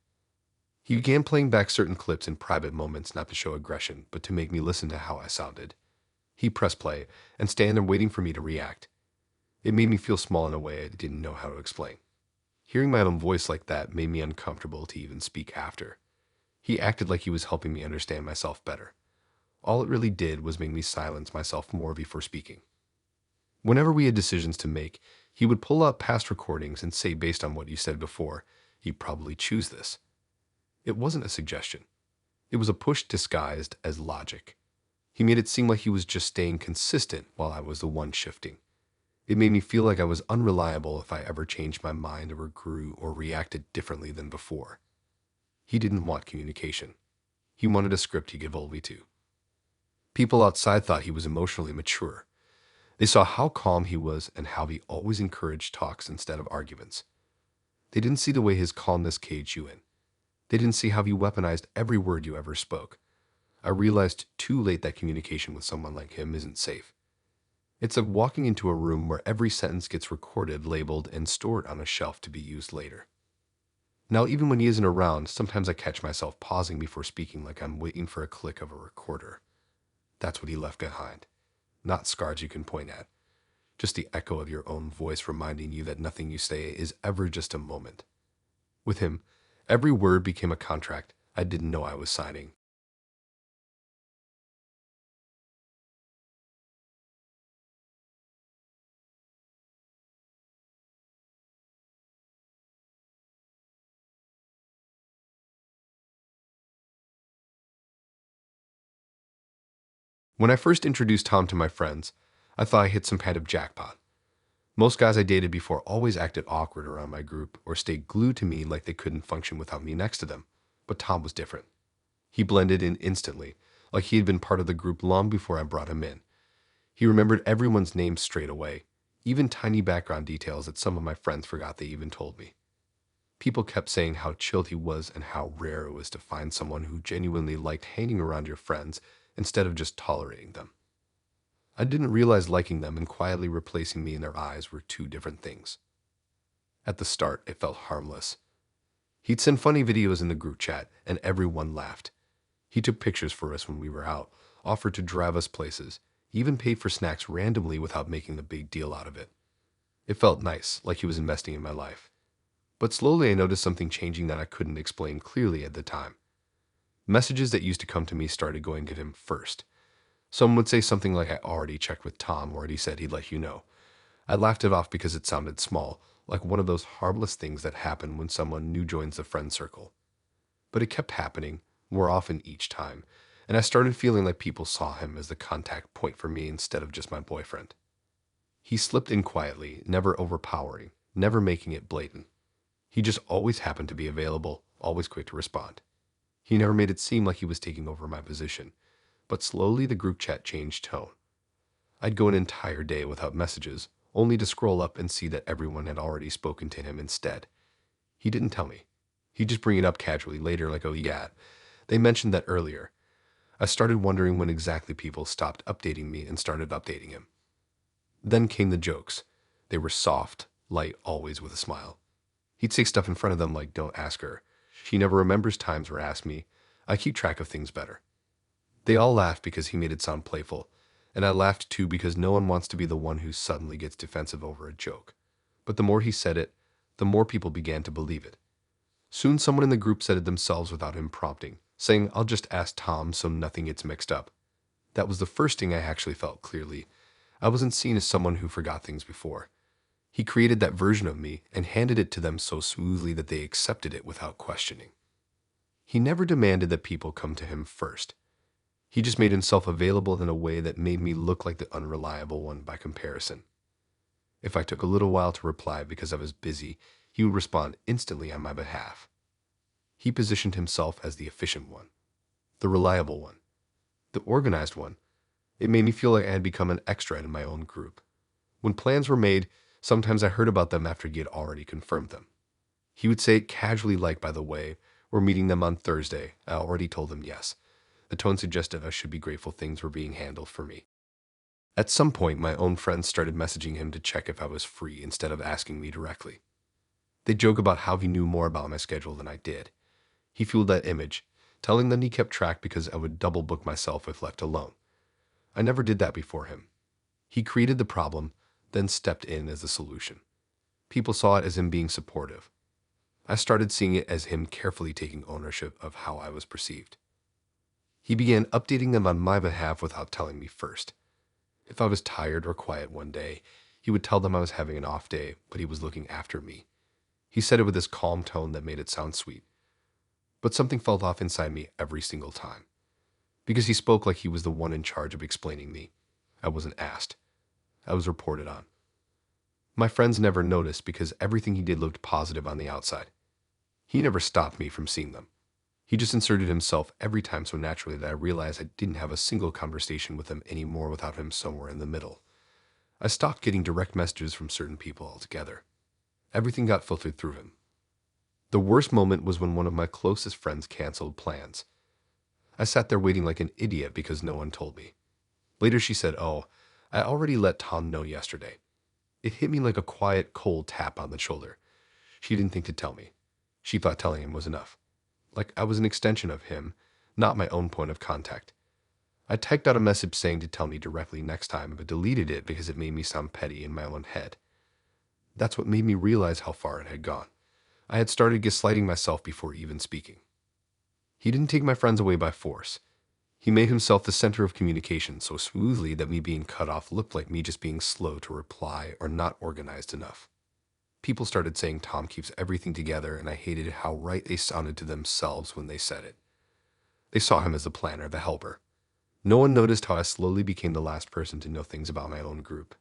He began playing back certain clips in private moments, not to show aggression, but to make me listen to how I sounded. He'd press play and stand there waiting for me to react. It made me feel small in a way I didn't know how to explain. Hearing my own voice like that made me uncomfortable to even speak after. He acted like he was helping me understand myself better. All it really did was make me silence myself more before speaking. Whenever we had decisions to make, he would pull up past recordings and say, based on what you said before, you'd probably choose this. It wasn't a suggestion. It was a push disguised as logic. He made it seem like he was just staying consistent while I was the one shifting. It made me feel like I was unreliable if I ever changed my mind or grew or reacted differently than before. He didn't want communication. He wanted a script he could hold me to. People outside thought he was emotionally mature. They saw how calm he was and how he always encouraged talks instead of arguments. They didn't see the way his calmness caged you in. They didn't see how he weaponized every word you ever spoke. I realized too late that communication with someone like him isn't safe. It's like walking into a room where every sentence gets recorded, labeled, and stored on a shelf to be used later. Now, even when he isn't around, sometimes I catch myself pausing before speaking like I'm waiting for a click of a recorder. That's what he left behind. Not scars you can point at. Just the echo of your own voice reminding you that nothing you say is ever just a moment. With him, every word became a contract I didn't know I was signing. When I first introduced Tom to my friends, I thought I hit some kind of jackpot. Most guys I dated before always acted awkward around my group or stayed glued to me like they couldn't function without me next to them. But Tom was different. He blended in instantly, like he had been part of the group long before I brought him in. He remembered everyone's name straight away, even tiny background details that some of my friends forgot they even told me. People kept saying how chilled he was and how rare it was to find someone who genuinely liked hanging around your friends instead of just tolerating them. I didn't realize liking them and quietly replacing me in their eyes were two different things. At the start, it felt harmless. He'd send funny videos in the group chat, and everyone laughed. He took pictures for us when we were out, offered to drive us places, even paid for snacks randomly without making a big deal out of it. It felt nice, like he was investing in my life. But slowly I noticed something changing that I couldn't explain clearly at the time. Messages that used to come to me started going to him first. Someone would say something like, "I already checked with Tom," or "he said he'd let you know." I laughed it off because it sounded small, like one of those harmless things that happen when someone new joins the friend circle. But it kept happening, more often each time, and I started feeling like people saw him as the contact point for me instead of just my boyfriend. He slipped in quietly, never overpowering, never making it blatant. He just always happened to be available, always quick to respond. He never made it seem like he was taking over my position, but slowly the group chat changed tone. I'd go an entire day without messages, only to scroll up and see that everyone had already spoken to him instead. He didn't tell me. He'd just bring it up casually later, like, "Oh yeah, they mentioned that earlier." I started wondering when exactly people stopped updating me and started updating him. Then came the jokes. They were soft, light, always with a smile. He'd say stuff in front of them like, "Don't ask her. She never remembers times or asks me. I keep track of things better." They all laughed because he made it sound playful, and I laughed too because no one wants to be the one who suddenly gets defensive over a joke. But the more he said it, the more people began to believe it. Soon someone in the group said it themselves without him prompting, saying, "I'll just ask Tom so nothing gets mixed up." That was the first thing I actually felt clearly. I wasn't seen as someone who forgot things before. He created that version of me and handed it to them so smoothly that they accepted it without questioning. He never demanded that people come to him first. He just made himself available in a way that made me look like the unreliable one by comparison. If I took a little while to reply because I was busy, he would respond instantly on my behalf. He positioned himself as the efficient one, the reliable one, the organized one. It made me feel like I had become an extra in my own group. When plans were made, sometimes I heard about them after he had already confirmed them. He would say it casually like, "By the way, we're meeting them on Thursday. I already told them yes." The tone suggested I should be grateful things were being handled for me. At some point, my own friends started messaging him to check if I was free instead of asking me directly. They joke about how he knew more about my schedule than I did. He fueled that image, telling them he kept track because I would double book myself if left alone. I never did that before him. He created the problem, then stepped in as the solution. People saw it as him being supportive. I started seeing it as him carefully taking ownership of how I was perceived. He began updating them on my behalf without telling me first. If I was tired or quiet one day, he would tell them I was having an off day, but he was looking after me. He said it with this calm tone that made it sound sweet. But something felt off inside me every single time. Because he spoke like he was the one in charge of explaining me. I wasn't asked. I was reported on. My friends never noticed because everything he did looked positive on the outside. He never stopped me from seeing them. He just inserted himself every time so naturally that I realized I didn't have a single conversation with him anymore without him somewhere in the middle. I stopped getting direct messages from certain people altogether. Everything got filtered through him. The worst moment was when one of my closest friends canceled plans. I sat there waiting like an idiot because no one told me. Later she said, "Oh, I already let Tom know yesterday." It hit me like a quiet, cold tap on the shoulder. She didn't think to tell me. She thought telling him was enough. Like I was an extension of him, not my own point of contact. I typed out a message saying to tell me directly next time, but deleted it because it made me sound petty in my own head. That's what made me realize how far it had gone. I had started gaslighting myself before even speaking. He didn't take my friends away by force. He made himself the center of communication so smoothly that me being cut off looked like me just being slow to reply or not organized enough. People started saying Tom keeps everything together, and I hated how right they sounded to themselves when they said it. They saw him as the planner, the helper. No one noticed how I slowly became the last person to know things about my own group.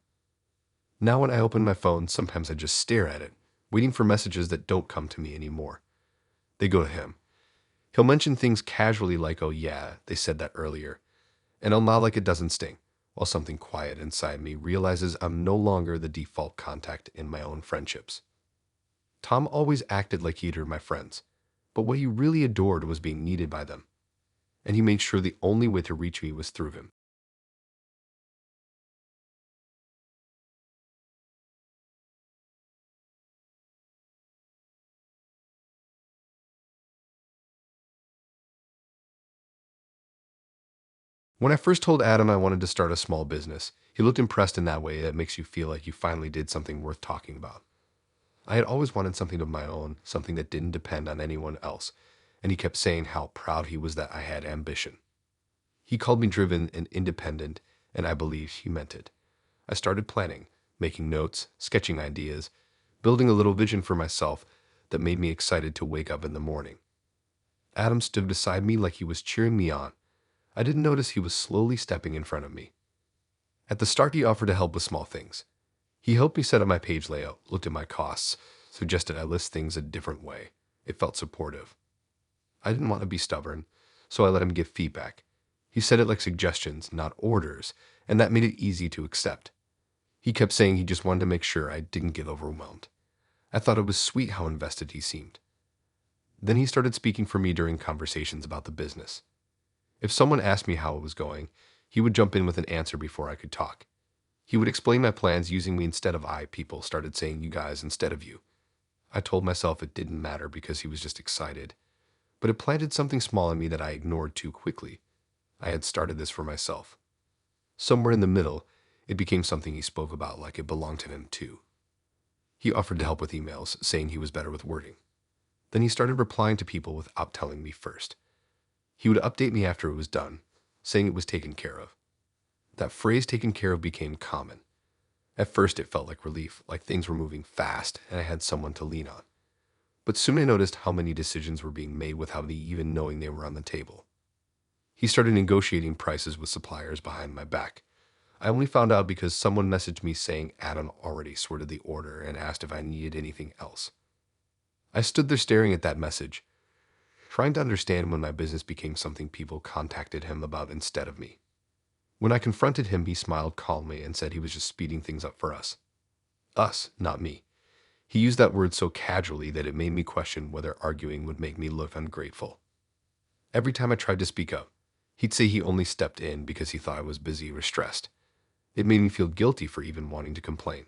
Now when I open my phone, sometimes I just stare at it, waiting for messages that don't come to me anymore. They go to him. He'll mention things casually like, "Oh yeah, they said that earlier," and I'll nod like it doesn't sting, while something quiet inside me realizes I'm no longer the default contact in my own friendships. Tom always acted like he adored my friends, but what he really adored was being needed by them, and he made sure the only way to reach me was through him. When I first told Adam I wanted to start a small business, he looked impressed in that way that makes you feel like you finally did something worth talking about. I had always wanted something of my own, something that didn't depend on anyone else, and he kept saying how proud he was that I had ambition. He called me driven and independent, and I believe he meant it. I started planning, making notes, sketching ideas, building a little vision for myself that made me excited to wake up in the morning. Adam stood beside me like he was cheering me on. I didn't notice he was slowly stepping in front of me. At the start, he offered to help with small things. He helped me set up my page layout, looked at my costs, suggested I list things a different way. It felt supportive. I didn't want to be stubborn, so I let him give feedback. He said it like suggestions, not orders, and that made it easy to accept. He kept saying he just wanted to make sure I didn't get overwhelmed. I thought it was sweet how invested he seemed. Then he started speaking for me during conversations about the business. If someone asked me how it was going, he would jump in with an answer before I could talk. He would explain my plans using me instead of I. People started saying you guys instead of you. I told myself it didn't matter because he was just excited. But it planted something small in me that I ignored too quickly. I had started this for myself. Somewhere in the middle, it became something he spoke about like it belonged to him too. He offered to help with emails, saying he was better with wording. Then he started replying to people without telling me first. He would update me after it was done, saying it was taken care of. That phrase taken care of became common. At first it felt like relief, like things were moving fast and I had someone to lean on. But soon I noticed how many decisions were being made without me even knowing they were on the table. He started negotiating prices with suppliers behind my back. I only found out because someone messaged me saying Adam already sorted the order and asked if I needed anything else. I stood there staring at that message, trying to understand when my business became something people contacted him about instead of me. When I confronted him, he smiled calmly and said he was just speeding things up for us. Us, not me. He used that word so casually that it made me question whether arguing would make me look ungrateful. Every time I tried to speak up, he'd say he only stepped in because he thought I was busy or stressed. It made me feel guilty for even wanting to complain.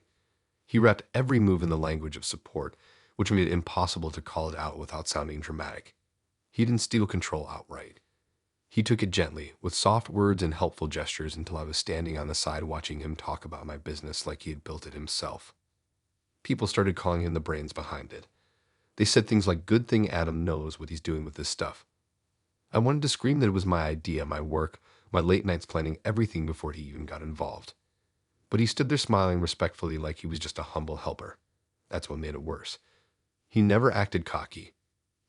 He wrapped every move in the language of support, which made it impossible to call it out without sounding dramatic. He didn't steal control outright. He took it gently, with soft words and helpful gestures until I was standing on the side watching him talk about my business like he had built it himself. People started calling him the brains behind it. They said things like, "Good thing Adam knows what he's doing with this stuff." I wanted to scream that it was my idea, my work, my late nights planning everything before he even got involved. But he stood there smiling respectfully like he was just a humble helper. That's what made it worse. He never acted cocky.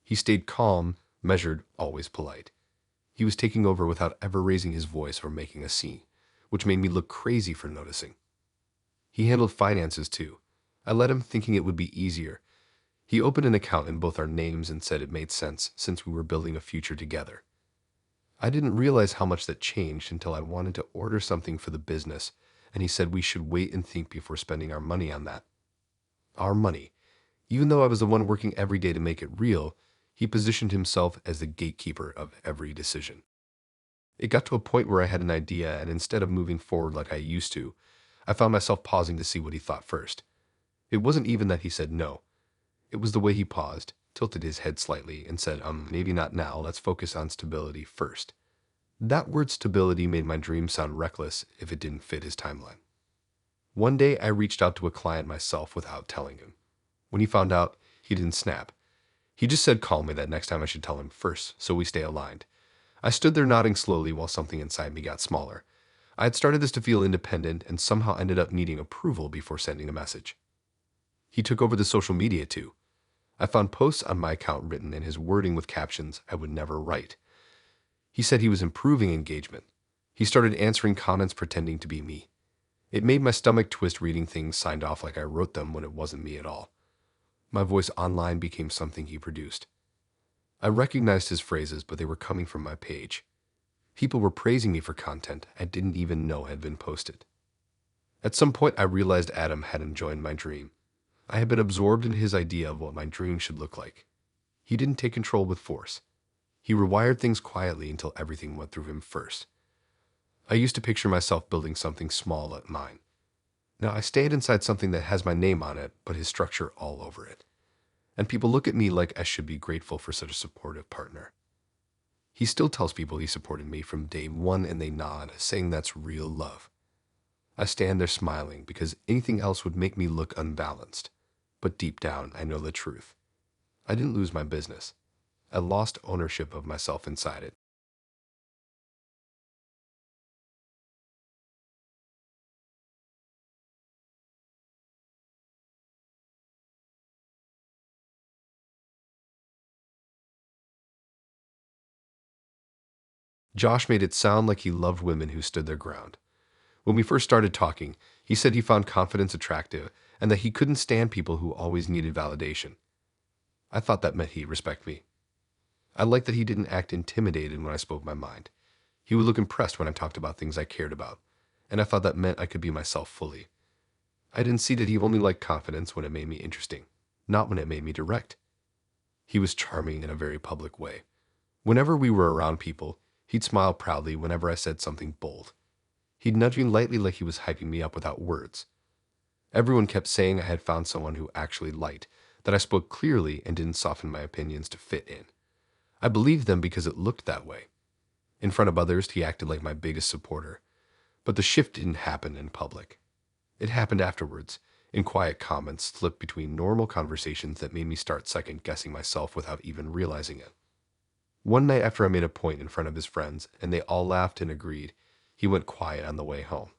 He stayed calm, measured, always polite. He was taking over without ever raising his voice or making a scene, which made me look crazy for noticing. He handled finances too. I let him, thinking it would be easier. He opened an account in both our names and said it made sense since we were building a future together. I didn't realize how much that changed until I wanted to order something for the business, and he said we should wait and think before spending our money on that. Our money. Even though I was the one working every day to make it real, he positioned himself as the gatekeeper of every decision. It got to a point where I had an idea, and instead of moving forward like I used to, I found myself pausing to see what he thought first. It wasn't even that he said no. It was the way he paused, tilted his head slightly, and said, maybe not now, let's focus on stability first. That word stability made my dream sound reckless if it didn't fit his timeline. One day I reached out to a client myself without telling him. When he found out, he didn't snap. He just said calmly that next time I should tell him first, so we stay aligned. I stood there nodding slowly while something inside me got smaller. I had started this to feel independent and somehow ended up needing approval before sending a message. He took over the social media too. I found posts on my account written in his wording with captions I would never write. He said he was improving engagement. He started answering comments pretending to be me. It made my stomach twist reading things signed off like I wrote them when it wasn't me at all. My voice online became something he produced. I recognized his phrases, but they were coming from my page. People were praising me for content I didn't even know had been posted. At some point, I realized Adam hadn't joined my dream. I had been absorbed in his idea of what my dream should look like. He didn't take control with force. He rewired things quietly until everything went through him first. I used to picture myself building something small at mine. Now I stand inside something that has my name on it, but his structure all over it. And people look at me like I should be grateful for such a supportive partner. He still tells people he supported me from day one and they nod, saying that's real love. I stand there smiling because anything else would make me look unbalanced. But deep down, I know the truth. I didn't lose my business. I lost ownership of myself inside it. Josh made it sound like he loved women who stood their ground. When we first started talking, he said he found confidence attractive and that he couldn't stand people who always needed validation. I thought that meant he'd respect me. I liked that he didn't act intimidated when I spoke my mind. He would look impressed when I talked about things I cared about, and I thought that meant I could be myself fully. I didn't see that he only liked confidence when it made me interesting, not when it made me direct. He was charming in a very public way. Whenever we were around people, he'd smile proudly whenever I said something bold. He'd nudge me lightly like he was hyping me up without words. Everyone kept saying I had found someone who actually liked, that I spoke clearly and didn't soften my opinions to fit in. I believed them because it looked that way. In front of others, he acted like my biggest supporter. But the shift didn't happen in public. It happened afterwards, in quiet comments slipped between normal conversations that made me start second-guessing myself without even realizing it. One night after I made a point in front of his friends, and they all laughed and agreed, he went quiet on the way home.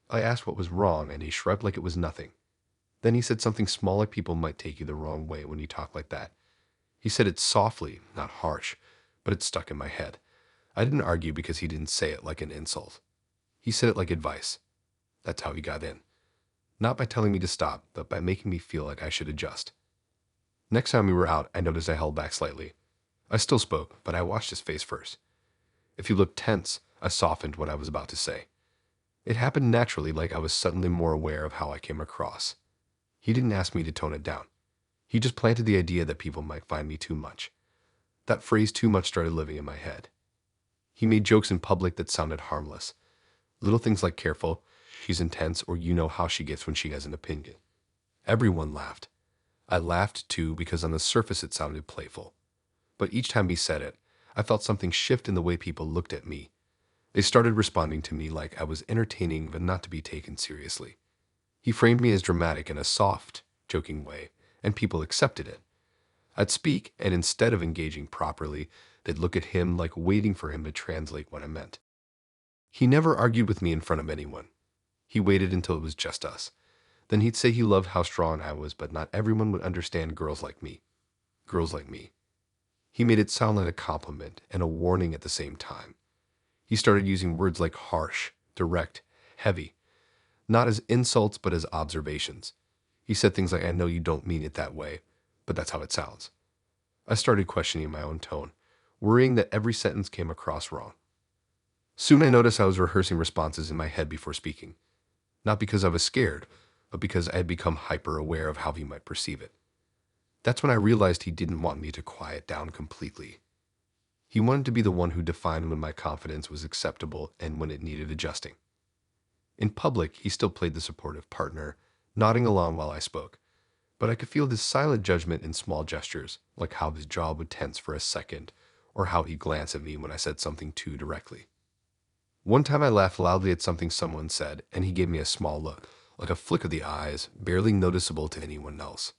I asked what was wrong, and he shrugged like it was nothing. Then he said something small like people might take you the wrong way when you talk like that. He said it softly, not harsh, but it stuck in my head. I didn't argue because he didn't say it like an insult. He said it like advice. That's how he got in. Not by telling me to stop, but by making me feel like I should adjust. Next time we were out, I noticed I held back slightly. I still spoke, but I watched his face first. If he looked tense, I softened what I was about to say. It happened naturally, like I was suddenly more aware of how I came across. He didn't ask me to tone it down. He just planted the idea that people might find me too much. That phrase too much started living in my head. He made jokes in public that sounded harmless. Little things like careful, she's intense, or you know how she gets when she has an opinion. Everyone laughed. I laughed too because on the surface it sounded playful. But each time he said it, I felt something shift in the way people looked at me. They started responding to me like I was entertaining but not to be taken seriously. He framed me as dramatic in a soft, joking way, and people accepted it. I'd speak, and instead of engaging properly, they'd look at him like waiting for him to translate what I meant. He never argued with me in front of anyone. He waited until it was just us. Then he'd say he loved how strong I was, but not everyone would understand girls like me. Girls like me. He made it sound like a compliment and a warning at the same time. He started using words like harsh, direct, heavy, not as insults but as observations. He said things like, I know you don't mean it that way, but that's how it sounds. I started questioning my own tone, worrying that every sentence came across wrong. Soon I noticed I was rehearsing responses in my head before speaking, not because I was scared, but because I had become hyper-aware of how he might perceive it. That's when I realized he didn't want me to quiet down completely. He wanted to be the one who defined when my confidence was acceptable and when it needed adjusting. In public, he still played the supportive partner, nodding along while I spoke, but I could feel this silent judgment in small gestures, like how his jaw would tense for a second, or how he'd glance at me when I said something too directly. One time I laughed loudly at something someone said, and he gave me a small look, like a flick of the eyes, barely noticeable to anyone else.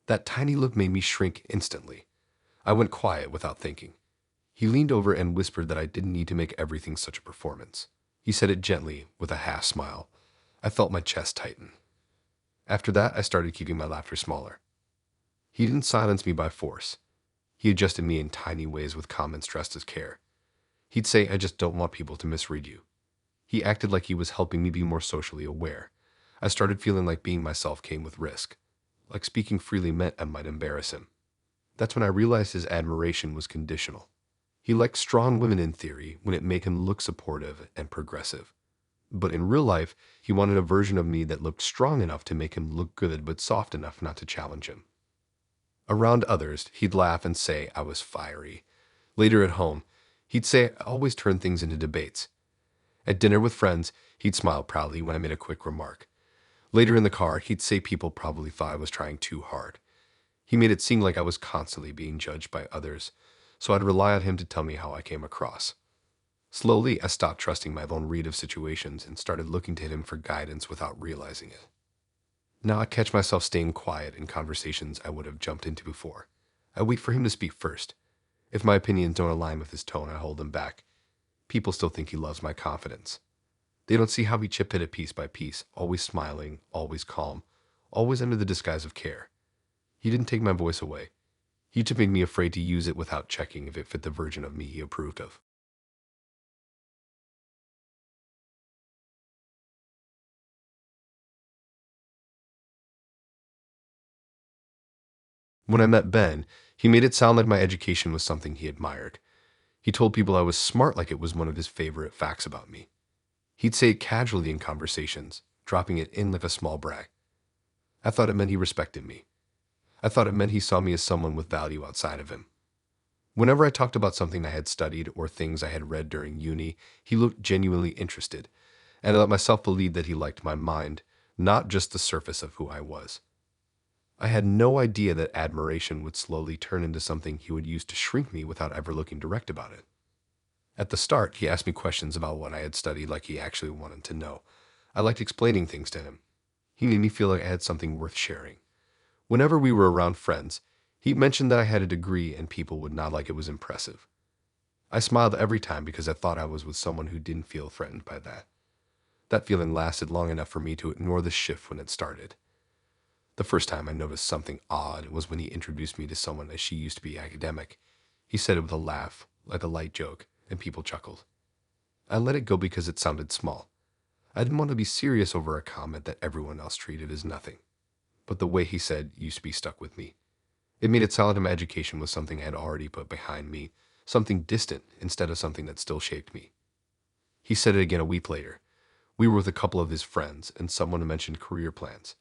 That tiny look made me shrink instantly. I went quiet without thinking. He leaned over and whispered that I didn't need to make everything such a performance. He said it gently, with a half smile. I felt my chest tighten. After that, I started keeping my laughter smaller. He didn't silence me by force. He adjusted me in tiny ways with comments dressed as care. He'd say, I just don't want people to misread you. He acted like he was helping me be more socially aware. I started feeling like being myself came with risk. Like speaking freely meant I might embarrass him. That's when I realized his admiration was conditional. He liked strong women in theory when it made him look supportive and progressive. But in real life, he wanted a version of me that looked strong enough to make him look good but soft enough not to challenge him. Around others, he'd laugh and say I was fiery. Later at home, he'd say I always turned things into debates. At dinner with friends, he'd smile proudly when I made a quick remark. Later in the car, he'd say people probably thought I was trying too hard. He made it seem like I was constantly being judged by others, so I'd rely on him to tell me how I came across. Slowly, I stopped trusting my own read of situations and started looking to him for guidance without realizing it. Now I catch myself staying quiet in conversations I would have jumped into before. I wait for him to speak first. If my opinions don't align with his tone, I hold them back. People still think he loves my confidence. They don't see how he chipped at it piece by piece, always smiling, always calm, always under the disguise of care. He didn't take my voice away. He just made me afraid to use it without checking if it fit the version of me he approved of. When I met Ben, he made it sound like my education was something he admired. He told people I was smart like it was one of his favorite facts about me. He'd say it casually in conversations, dropping it in like a small brag. I thought it meant he respected me. I thought it meant he saw me as someone with value outside of him. Whenever I talked about something I had studied or things I had read during uni, he looked genuinely interested, and I let myself believe that he liked my mind, not just the surface of who I was. I had no idea that admiration would slowly turn into something he would use to shrink me without ever looking direct about it. At the start, he asked me questions about what I had studied like he actually wanted to know. I liked explaining things to him. He made me feel like I had something worth sharing. Whenever we were around friends, he mentioned that I had a degree and people would nod like it was impressive. I smiled every time because I thought I was with someone who didn't feel threatened by that. That feeling lasted long enough for me to ignore the shift when it started. The first time I noticed something odd was when he introduced me to someone as she used to be academic. He said it with a laugh, like a light joke, and people chuckled. I let it go because it sounded small. I didn't want to be serious over a comment that everyone else treated as nothing. But the way he said used to be stuck with me. It made it sound like my education was something I had already put behind me, something distant instead of something that still shaped me. He said it again a week later. We were with a couple of his friends, and someone mentioned career plans.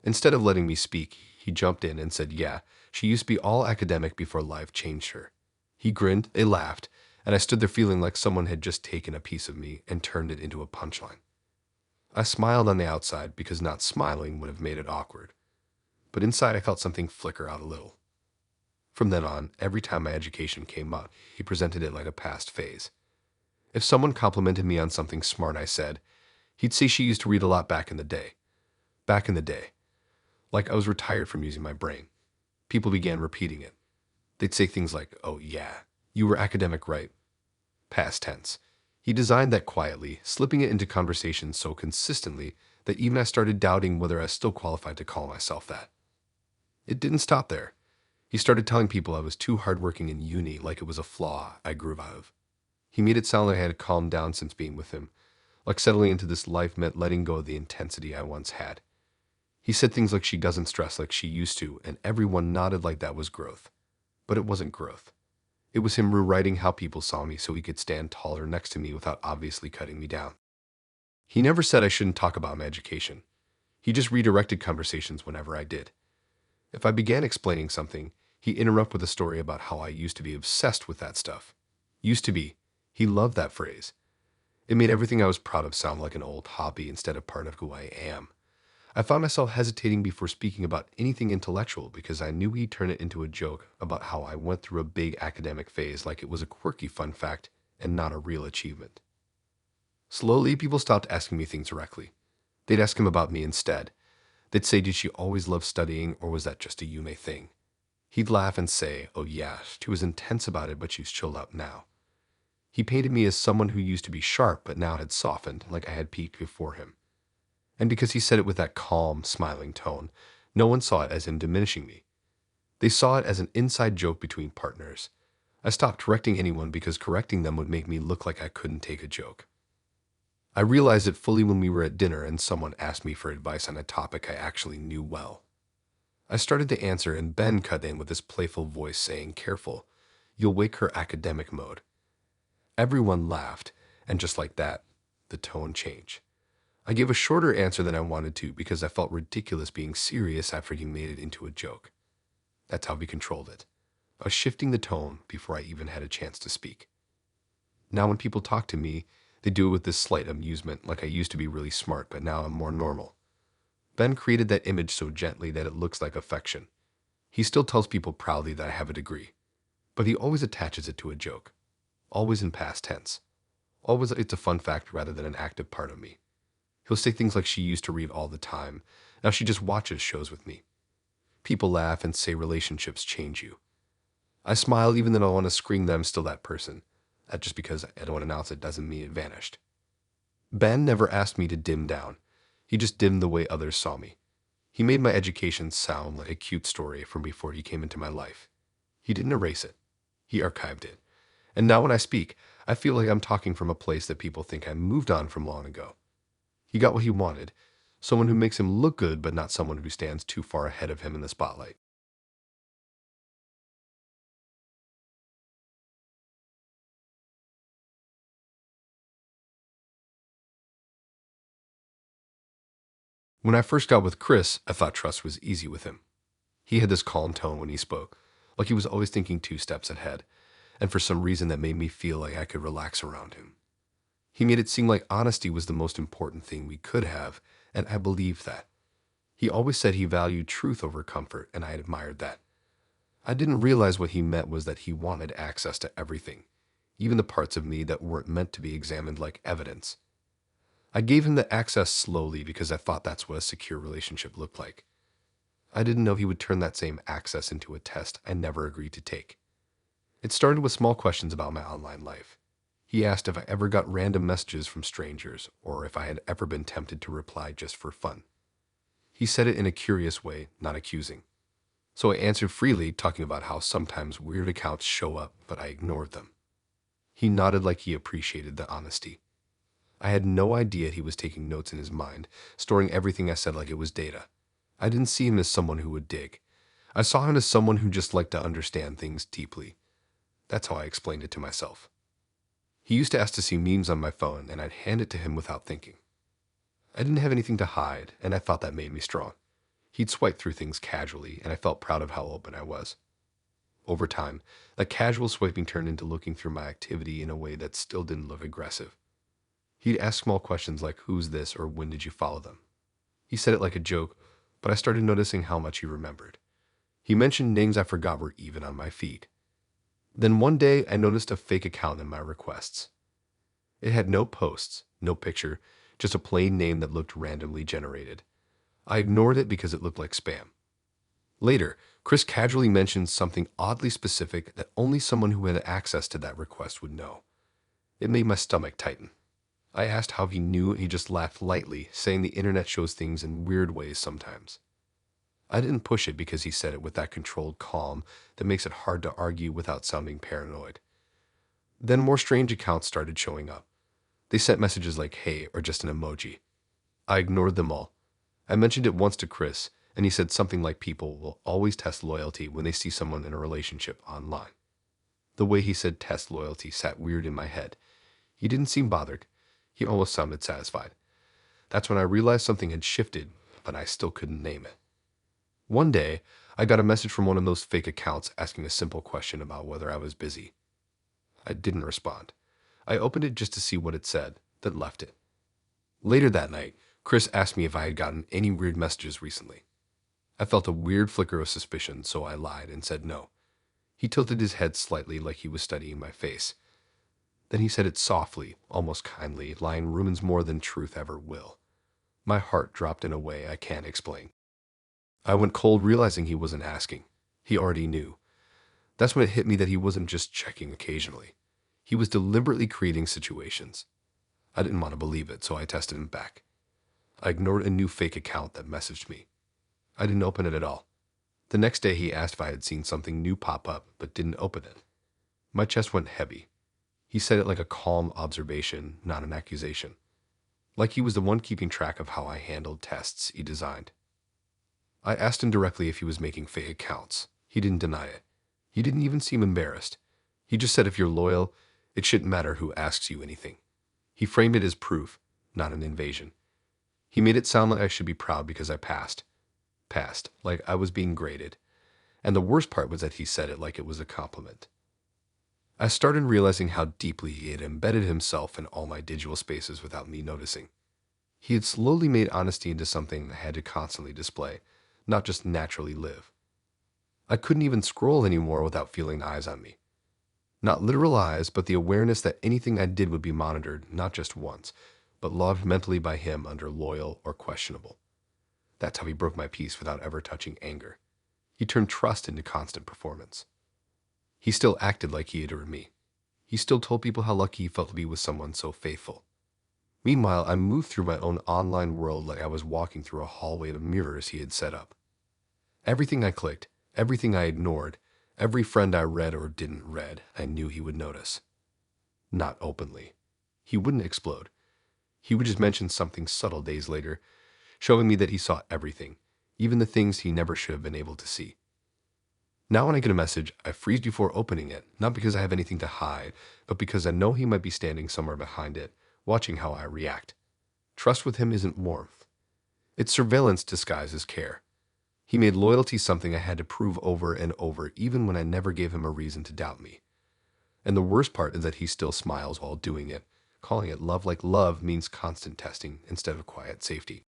Instead of letting me speak, he jumped in and said, yeah, she used to be all academic before life changed her. He grinned, they laughed, and I stood there feeling like someone had just taken a piece of me and turned it into a punchline. I smiled on the outside because not smiling would have made it awkward, but inside I felt something flicker out a little. From then on, every time my education came up, he presented it like a past phase. If someone complimented me on something smart I said, he'd say she used to read a lot back in the day. Back in the day. Like I was retired from using my brain. People began repeating it. They'd say things like, oh yeah, you were academic right. Past tense. He designed that quietly, slipping it into conversations so consistently that even I started doubting whether I was still qualified to call myself that. It didn't stop there. He started telling people I was too hardworking in uni like it was a flaw I grew out of. He made it sound like I had calmed down since being with him, like settling into this life meant letting go of the intensity I once had. He said things like she doesn't stress like she used to, and everyone nodded like that was growth. But it wasn't growth. It was him rewriting how people saw me so he could stand taller next to me without obviously cutting me down. He never said I shouldn't talk about my education. He just redirected conversations whenever I did. If I began explaining something, he'd interrupt with a story about how I used to be obsessed with that stuff. Used to be. He loved that phrase. It made everything I was proud of sound like an old hobby instead of part of who I am. I found myself hesitating before speaking about anything intellectual because I knew he'd turn it into a joke about how I went through a big academic phase like it was a quirky fun fact and not a real achievement. Slowly, people stopped asking me things directly. They'd ask him about me instead. They'd say, did she always love studying or was that just a Yume thing? He'd laugh and say, oh yeah, she was intense about it but she's chilled out now. He painted me as someone who used to be sharp but now had softened like I had peaked before him. And because he said it with that calm, smiling tone, no one saw it as him diminishing me. They saw it as an inside joke between partners. I stopped correcting anyone because correcting them would make me look like I couldn't take a joke. I realized it fully when we were at dinner and someone asked me for advice on a topic I actually knew well. I started to answer and Ben cut in with his playful voice saying, careful, you'll wake her academic mode. Everyone laughed, and just like that, the tone changed. I gave a shorter answer than I wanted to because I felt ridiculous being serious after he made it into a joke. That's how we controlled it. I was shifting the tone before I even had a chance to speak. Now when people talk to me, they do it with this slight amusement, like I used to be really smart, but now I'm more normal. Ben created that image so gently that it looks like affection. He still tells people proudly that I have a degree, but he always attaches it to a joke. Always in past tense. Always it's a fun fact rather than an active part of me. He'll say things like she used to read all the time. Now she just watches shows with me. People laugh and say relationships change you. I smile even though I want to scream that I'm still that person. That just because I don't want to announce it doesn't mean it vanished. Ben never asked me to dim down. He just dimmed the way others saw me. He made my education sound like a cute story from before he came into my life. He didn't erase it. He archived it. And now when I speak, I feel like I'm talking from a place that people think I moved on from long ago. He got what he wanted, someone who makes him look good but not someone who stands too far ahead of him in the spotlight. When I first got with Chris, I thought trust was easy with him. He had this calm tone when he spoke, like he was always thinking 2 steps ahead, and for some reason that made me feel like I could relax around him. He made it seem like honesty was the most important thing we could have, and I believed that. He always said he valued truth over comfort, and I admired that. I didn't realize what he meant was that he wanted access to everything. even the parts of me that weren't meant to be examined like evidence. I gave him the access slowly because I thought that's what a secure relationship looked like. I didn't know he would turn that same access into a test I never agreed to take. It started with small questions about my online life. He asked if I ever got random messages from strangers or if I had ever been tempted to reply just for fun. He said it in a curious way, not accusing. So I answered freely, talking about how sometimes weird accounts show up, but I ignored them. He nodded like he appreciated the honesty. I had no idea he was taking notes in his mind, storing everything I said like it was data. I didn't see him as someone who would dig. I saw him as someone who just liked to understand things deeply. That's how I explained it to myself. He used to ask to see memes on my phone, and I'd hand it to him without thinking. I didn't have anything to hide, and I thought that made me strong. He'd swipe through things casually, and I felt proud of how open I was. Over time, that casual swiping turned into looking through my activity in a way that still didn't look aggressive. He'd ask small questions like, "Who's this?" or "When did you follow them?" He said it like a joke, but I started noticing how much he remembered. He mentioned names I forgot were even on my feed. Then one day, I noticed a fake account in my requests. It had no posts, no picture, just a plain name that looked randomly generated. I ignored it because it looked like spam. Later, Chris casually mentioned something oddly specific that only someone who had access to that request would know. It made my stomach tighten. I asked how he knew, and he just laughed lightly, saying the internet shows things in weird ways sometimes. I didn't push it because he said it with that controlled calm that makes it hard to argue without sounding paranoid. Then more strange accounts started showing up. They sent messages like "hey" or just an emoji. I ignored them all. I mentioned it once to Chris, and he said something like people will always test loyalty when they see someone in a relationship online. The way he said test loyalty sat weird in my head. He didn't seem bothered. He almost sounded satisfied. That's when I realized something had shifted, but I still couldn't name it. One day, I got a message from one of those fake accounts asking a simple question about whether I was busy. I didn't respond. I opened it just to see what it said, then left it. Later that night, Chris asked me if I had gotten any weird messages recently. I felt a weird flicker of suspicion, so I lied and said no. He tilted his head slightly like he was studying my face. Then he said it softly, almost kindly, lying rumors more than truth ever will. My heart dropped in a way I can't explain. I went cold realizing he wasn't asking. He already knew. That's when it hit me that he wasn't just checking occasionally. He was deliberately creating situations. I didn't want to believe it, so I tested him back. I ignored a new fake account that messaged me. I didn't open it at all. The next day he asked if I had seen something new pop up, but didn't open it. My chest went heavy. He said it like a calm observation, not an accusation. Like he was the one keeping track of how I handled tests he designed. I asked him directly if he was making fake accounts. He didn't deny it. He didn't even seem embarrassed. He just said if you're loyal, it shouldn't matter who asks you anything. He framed it as proof, not an invasion. He made it sound like I should be proud because I passed. Passed, like I was being graded. And the worst part was that he said it like it was a compliment. I started realizing how deeply he had embedded himself in all my digital spaces without me noticing. He had slowly made honesty into something I had to constantly display, not just naturally live. I couldn't even scroll anymore without feeling eyes on me. Not literal eyes, but the awareness that anything I did would be monitored, not just once, but logged mentally by him under loyal or questionable. That's how he broke my peace without ever touching anger. He turned trust into constant performance. He still acted like he adored me. He still told people how lucky he felt to be with someone so faithful. Meanwhile, I moved through my own online world like I was walking through a hallway of mirrors he had set up. Everything I clicked, everything I ignored, every friend I read or didn't read, I knew he would notice. Not openly. He wouldn't explode. He would just mention something subtle days later, showing me that he saw everything, even the things he never should have been able to see. Now when I get a message, I freeze before opening it, not because I have anything to hide, but because I know he might be standing somewhere behind it, watching how I react. Trust with him isn't warmth. It's surveillance disguised as care. He made loyalty something I had to prove over and over, even when I never gave him a reason to doubt me. And the worst part is that he still smiles while doing it. Calling it love like love means constant testing instead of quiet safety.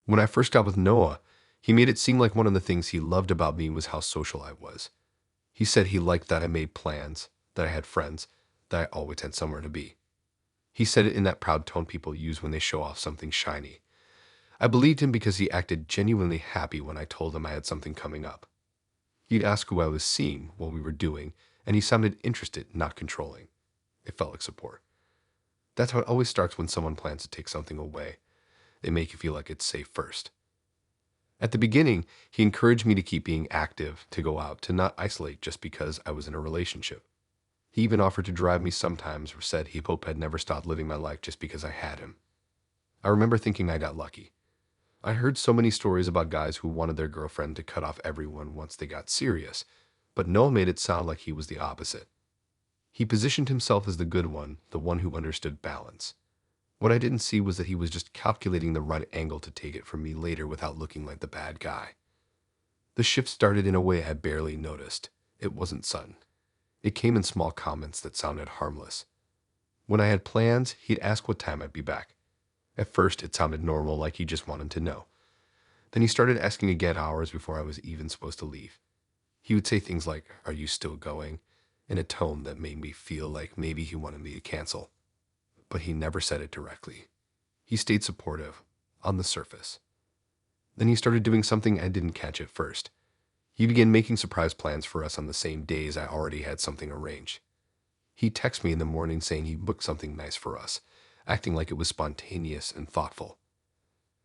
When I first got with Noah, he made it seem like one of the things he loved about me was how social I was. He said he liked that I made plans, that I had friends, that I always had somewhere to be. He said it in that proud tone people use when they show off something shiny. I believed him because he acted genuinely happy when I told him I had something coming up. He'd ask who I was seeing, what we were doing, and he sounded interested, not controlling. It felt like support. That's how it always starts when someone plans to take something away. They make you feel like it's safe first. At the beginning, he encouraged me to keep being active, to go out, to not isolate just because I was in a relationship. He even offered to drive me sometimes or said he hoped I'd never stop living my life just because I had him. I remember thinking I got lucky. I heard so many stories about guys who wanted their girlfriend to cut off everyone once they got serious, but Noah made it sound like he was the opposite. He positioned himself as the good one, the one who understood balance. What I didn't see was that he was just calculating the right angle to take it from me later without looking like the bad guy. The shift started in a way I barely noticed. It wasn't sudden. It came in small comments that sounded harmless. When I had plans, he'd ask what time I'd be back. At first, it sounded normal, like he just wanted to know. Then he started asking again hours before I was even supposed to leave. He would say things like, "Are you still going?" in a tone that made me feel like maybe he wanted me to cancel. But he never said it directly. He stayed supportive, on the surface. Then he started doing something I didn't catch at first. He began making surprise plans for us on the same days I already had something arranged. He'd text me in the morning saying he booked something nice for us, acting like it was spontaneous and thoughtful.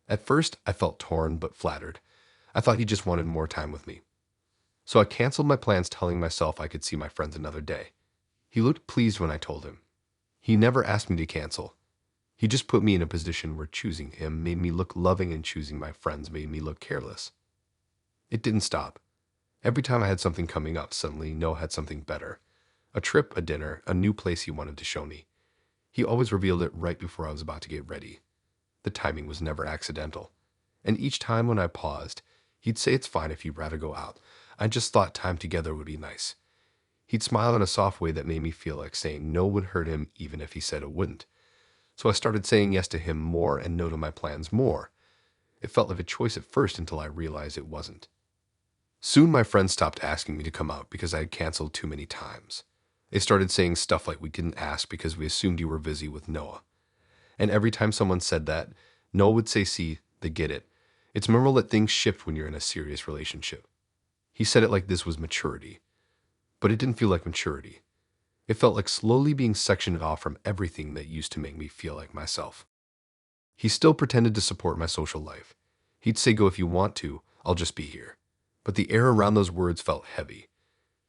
At first, I felt torn but flattered. I thought he just wanted more time with me. So I canceled my plans, telling myself I could see my friends another day. He looked pleased when I told him. He never asked me to cancel. He just put me in a position where choosing him made me look loving and choosing my friends made me look careless. It didn't stop. Every time I had something coming up, suddenly Noah had something better. A trip, a dinner, a new place he wanted to show me. He always revealed it right before I was about to get ready. The timing was never accidental. And each time when I paused, he'd say it's fine if you'd rather go out. I just thought time together would be nice. He'd smile in a soft way that made me feel like saying no would hurt him even if he said it wouldn't. So I started saying yes to him more and no to my plans more. It felt like a choice at first until I realized it wasn't. Soon my friends stopped asking me to come out because I had canceled too many times. They started saying stuff like we didn't ask because we assumed you were busy with Noah. And every time someone said that, Noah would say, "See, they get it. It's normal that things shift when you're in a serious relationship." He said it like this was maturity. But it didn't feel like maturity. It felt like slowly being sectioned off from everything that used to make me feel like myself. He still pretended to support my social life. He'd say, "Go if you want to, I'll just be here." But the air around those words felt heavy.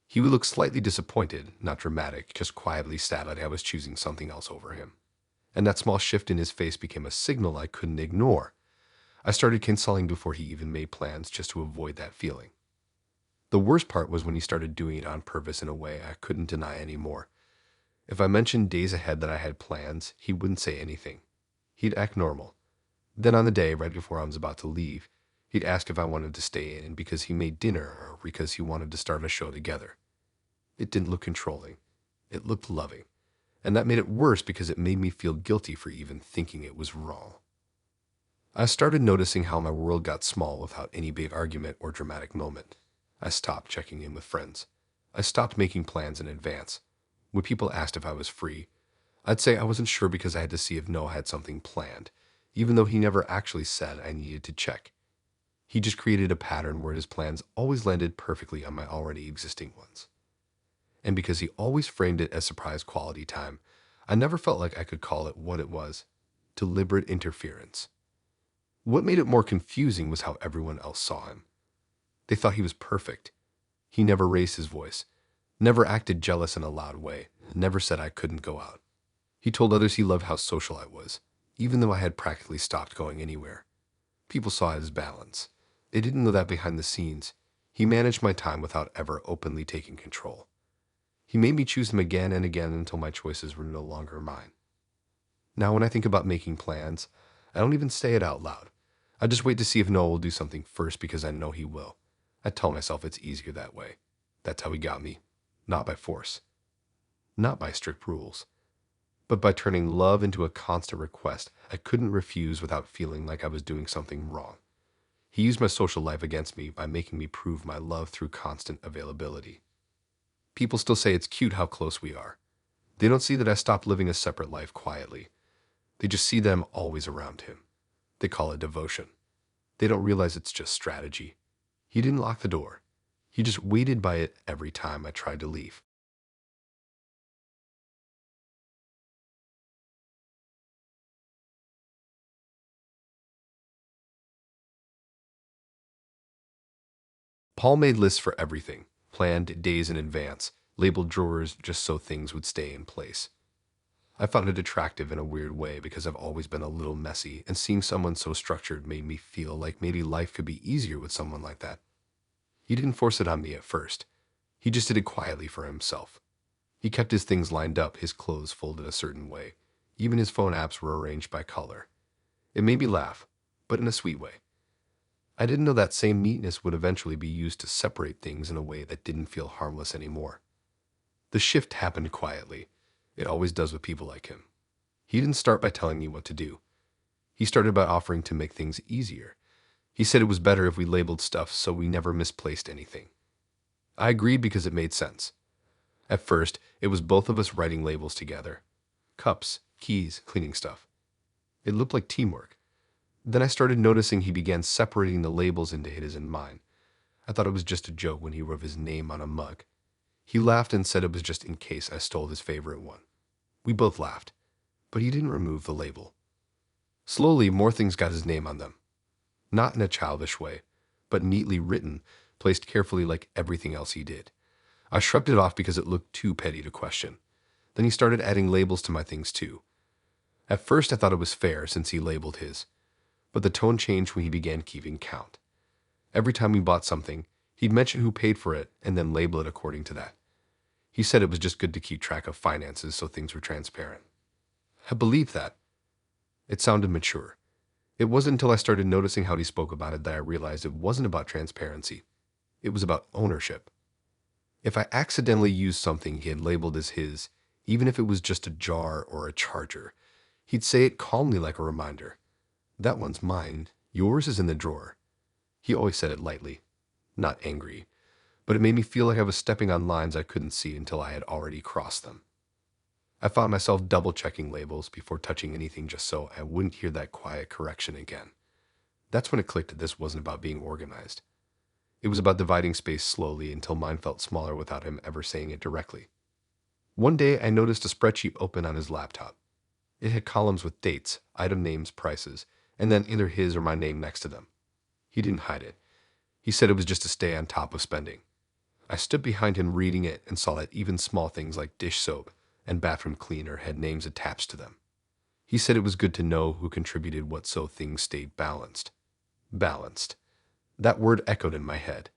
He would look slightly disappointed, not dramatic, just quietly sad that I was choosing something else over him. And that small shift in his face became a signal I couldn't ignore. I started canceling before he even made plans just to avoid that feeling. The worst part was when he started doing it on purpose in a way I couldn't deny anymore. If I mentioned days ahead that I had plans, he wouldn't say anything. He'd act normal. Then on the day right before I was about to leave, he'd ask if I wanted to stay in because he made dinner or because he wanted to start a show together. It didn't look controlling. It looked loving. And that made it worse because it made me feel guilty for even thinking it was wrong. I started noticing how my world got small without any big argument or dramatic moment. I stopped checking in with friends. I stopped making plans in advance. When people asked if I was free, I'd say I wasn't sure because I had to see if Noah had something planned, even though he never actually said I needed to check. He just created a pattern where his plans always landed perfectly on my already existing ones. And because he always framed it as surprise quality time, I never felt like I could call it what it was: deliberate interference. What made it more confusing was how everyone else saw him. They thought he was perfect. He never raised his voice, never acted jealous in a loud way, never said I couldn't go out. He told others he loved how social I was, even though I had practically stopped going anywhere. People saw it as balance. They didn't know that behind the scenes, he managed my time without ever openly taking control. He made me choose him again and again until my choices were no longer mine. Now when I think about making plans, I don't even say it out loud. I just wait to see if Noah will do something first because I know he will. I tell myself it's easier that way. That's how he got me. Not by force. Not by strict rules. But by turning love into a constant request I couldn't refuse without feeling like I was doing something wrong. He used my social life against me by making me prove my love through constant availability. People still say it's cute how close we are. They don't see that I stopped living a separate life quietly. They just see that I'm always around him. They call it devotion. They don't realize it's just strategy. He didn't lock the door. He just waited by it every time I tried to leave. Paul made lists for everything, planned days in advance, labeled drawers just so things would stay in place. I found it attractive in a weird way because I've always been a little messy, and seeing someone so structured made me feel like maybe life could be easier with someone like that. He didn't force it on me at first. He just did it quietly for himself. He kept his things lined up, his clothes folded a certain way. Even his phone apps were arranged by color. It made me laugh, but in a sweet way. I didn't know that same neatness would eventually be used to separate things in a way that didn't feel harmless anymore. The shift happened quietly. It always does with people like him. He didn't start by telling me what to do. He started by offering to make things easier. He said it was better if we labeled stuff so we never misplaced anything. I agreed because it made sense. At first, it was both of us writing labels together. Cups, keys, cleaning stuff. It looked like teamwork. Then I started noticing he began separating the labels into his and mine. I thought it was just a joke when he wrote his name on a mug. He laughed and said it was just in case I stole his favorite one. We both laughed, but he didn't remove the label. Slowly, more things got his name on them. Not in a childish way, but neatly written, placed carefully like everything else he did. I shrugged it off because it looked too petty to question. Then he started adding labels to my things too. At first I thought it was fair since he labeled his, but the tone changed when he began keeping count. Every time we bought something, he'd mention who paid for it and then label it according to that. He said it was just good to keep track of finances so things were transparent. I believed that. It sounded mature. It wasn't until I started noticing how he spoke about it that I realized it wasn't about transparency. It was about ownership. If I accidentally used something he had labeled as his, even if it was just a jar or a charger, he'd say it calmly like a reminder. That one's mine. Yours is in the drawer. He always said it lightly, not angry, but it made me feel like I was stepping on lines I couldn't see until I had already crossed them. I found myself double-checking labels before touching anything just so I wouldn't hear that quiet correction again. That's when it clicked that this wasn't about being organized. It was about dividing space slowly until mine felt smaller without him ever saying it directly. One day I noticed a spreadsheet open on his laptop. It had columns with dates, item names, prices, and then either his or my name next to them. He didn't hide it. He said it was just to stay on top of spending. I stood behind him reading it and saw that even small things like dish soap and bathroom cleaner had names attached to them. He said it was good to know who contributed what so things stayed balanced. Balanced. That word echoed in my head.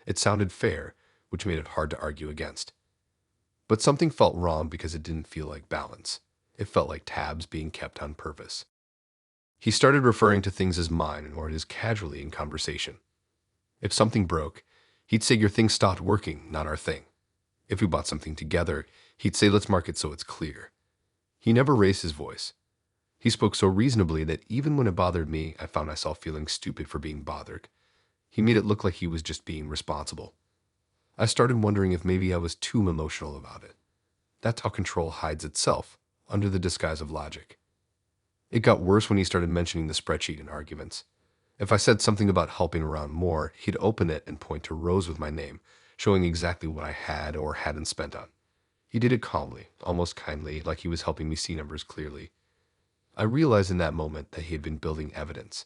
It sounded fair, which made it hard to argue against. But something felt wrong because it didn't feel like balance. It felt like tabs being kept on purpose. He started referring to things as mine or his casually in conversation. If something broke, he'd say your thing stopped working, not our thing. If we bought something together, he'd say let's mark it so it's clear. He never raised his voice. He spoke so reasonably that even when it bothered me, I found myself feeling stupid for being bothered. He made it look like he was just being responsible. I started wondering if maybe I was too emotional about it. That's how control hides itself, under the disguise of logic. It got worse when he started mentioning the spreadsheet in arguments. If I said something about helping around more, he'd open it and point to rows with my name, showing exactly what I had or hadn't spent on. He did it calmly, almost kindly, like he was helping me see numbers clearly. I realized in that moment that he had been building evidence.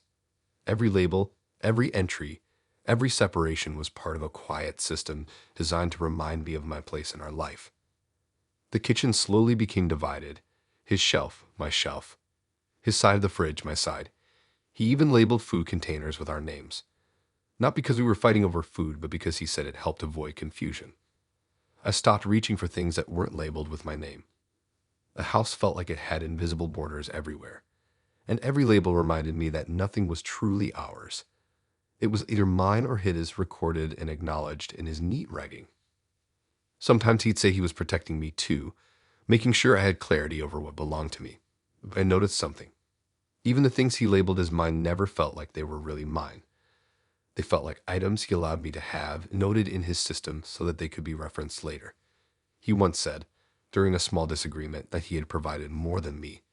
Every label, every entry, every separation was part of a quiet system designed to remind me of my place in our life. The kitchen slowly became divided. His shelf, my shelf. His side of the fridge, my side. He even labeled food containers with our names. Not because we were fighting over food, but because he said it helped avoid confusion. I stopped reaching for things that weren't labeled with my name. The house felt like it had invisible borders everywhere, and every label reminded me that nothing was truly ours. It was either mine or his, recorded and acknowledged in his neat writing. Sometimes he'd say he was protecting me too, making sure I had clarity over what belonged to me. But I noticed something. Even the things he labeled as mine never felt like they were really mine. They felt like items he allowed me to have noted in his system so that they could be referenced later. He once said, during a small disagreement, that he had provided more than me.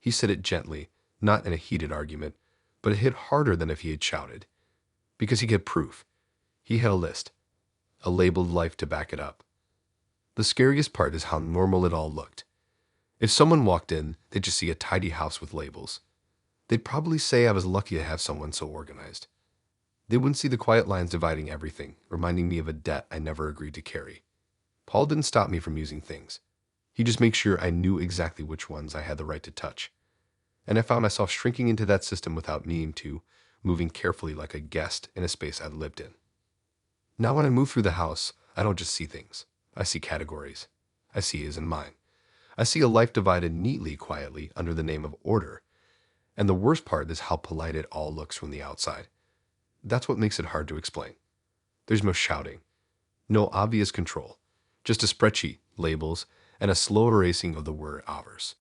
He said it gently, not in a heated argument, but it hit harder than if he had shouted. Because he had proof. He had a list, a labeled life to back it up. The scariest part is how normal it all looked. If someone walked in, they'd just see a tidy house with labels. They'd probably say I was lucky to have someone so organized. They wouldn't see the quiet lines dividing everything, reminding me of a debt I never agreed to carry. Paul didn't stop me from using things. He just made sure I knew exactly which ones I had the right to touch. And I found myself shrinking into that system without meaning to, moving carefully like a guest in a space I'd lived in. Now when I move through the house, I don't just see things. I see categories. I see his and mine. I see a life divided neatly, quietly, under the name of order. And the worst part is how polite it all looks from the outside. That's what makes it hard to explain. There's no shouting, no obvious control, just a spreadsheet, labels, and a slow erasing of the word hours.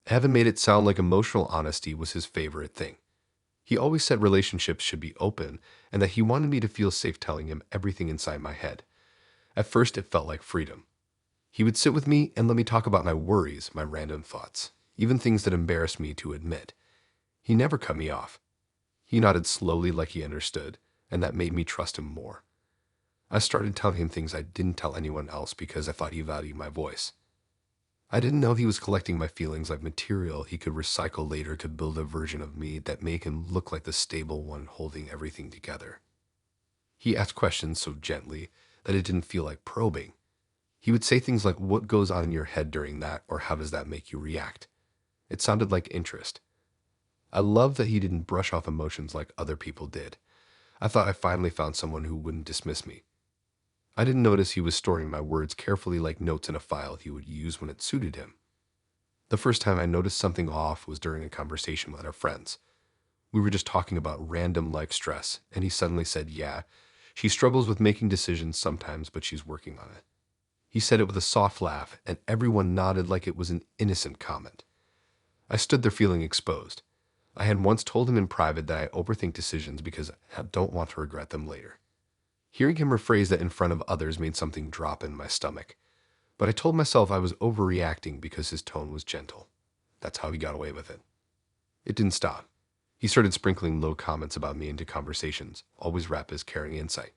Evan made it sound like emotional honesty was his favorite thing. He always said relationships should be open and that he wanted me to feel safe telling him everything inside my head. At first, it felt like freedom. He would sit with me and let me talk about my worries, my random thoughts, even things that embarrassed me to admit. He never cut me off. He nodded slowly like he understood, and that made me trust him more. I started telling him things I didn't tell anyone else because I thought he valued my voice. I didn't know he was collecting my feelings like material he could recycle later to build a version of me that made him look like the stable one holding everything together. He asked questions so gently that it didn't feel like probing. He would say things like, "What goes on in your head during that?" or "How does that make you react?" It sounded like interest. I loved that he didn't brush off emotions like other people did. I thought I finally found someone who wouldn't dismiss me. I didn't notice he was storing my words carefully like notes in a file he would use when it suited him. The first time I noticed something off was during a conversation with our friends. We were just talking about random life stress, and he suddenly said, "Yeah, she struggles with making decisions sometimes, but she's working on it." He said it with a soft laugh, and everyone nodded like it was an innocent comment. I stood there feeling exposed. I had once told him in private that I overthink decisions because I don't want to regret them later. Hearing him rephrase that in front of others made something drop in my stomach. But I told myself I was overreacting because his tone was gentle. That's how he got away with it. It didn't stop. He started sprinkling low comments about me into conversations, always wrapped as caring insight.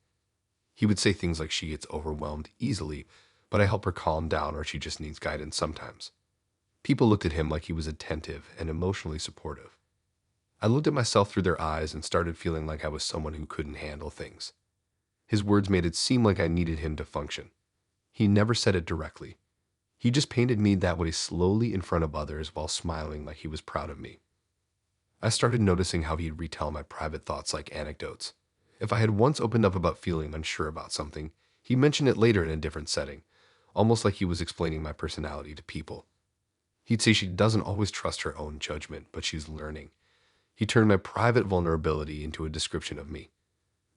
He would say things like she gets overwhelmed easily, but I help her calm down or she just needs guidance sometimes. People looked at him like he was attentive and emotionally supportive. I looked at myself through their eyes and started feeling like I was someone who couldn't handle things. His words made it seem like I needed him to function. He never said it directly. He just painted me that way slowly in front of others while smiling like he was proud of me. I started noticing how he'd retell my private thoughts like anecdotes. If I had once opened up about feeling unsure about something, he mentioned it later in a different setting, almost like he was explaining my personality to people. He'd say she doesn't always trust her own judgment, but she's learning. He turned my private vulnerability into a description of me.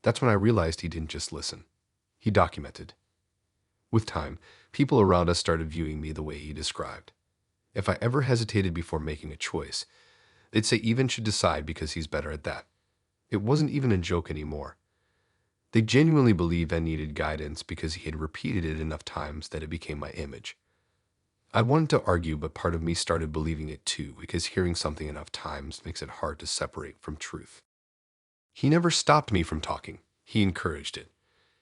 That's when I realized he didn't just listen. He documented. With time, people around us started viewing me the way he described. If I ever hesitated before making a choice, they'd say Even should decide because he's better at that. It wasn't even a joke anymore. They genuinely believed I needed guidance because he had repeated it enough times that it became my image. I wanted to argue, but part of me started believing it too, because hearing something enough times makes it hard to separate from truth. He never stopped me from talking. He encouraged it.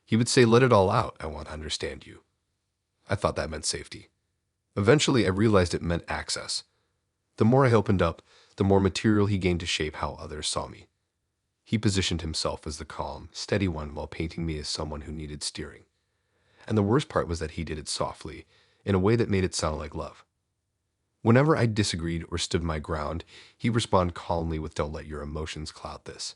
He would say, "Let it all out. I want to understand you." I thought that meant safety. Eventually, I realized it meant access. The more I opened up, the more material he gained to shape how others saw me. He positioned himself as the calm, steady one while painting me as someone who needed steering. And the worst part was that he did it softly, in a way that made it sound like love. Whenever I disagreed or stood my ground, he responded calmly with, "Don't let your emotions cloud this."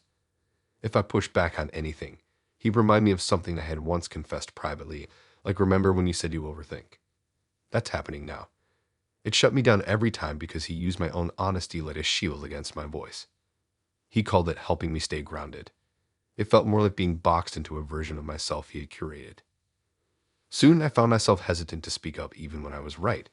If I pushed back on anything, he'd remind me of something I had once confessed privately, like, "Remember when you said you overthink?" That's happening now. It shut me down every time because he used my own honesty like a shield against my voice. He called it helping me stay grounded. It felt more like being boxed into a version of myself he had curated. Soon I found myself hesitant to speak up even when I was right.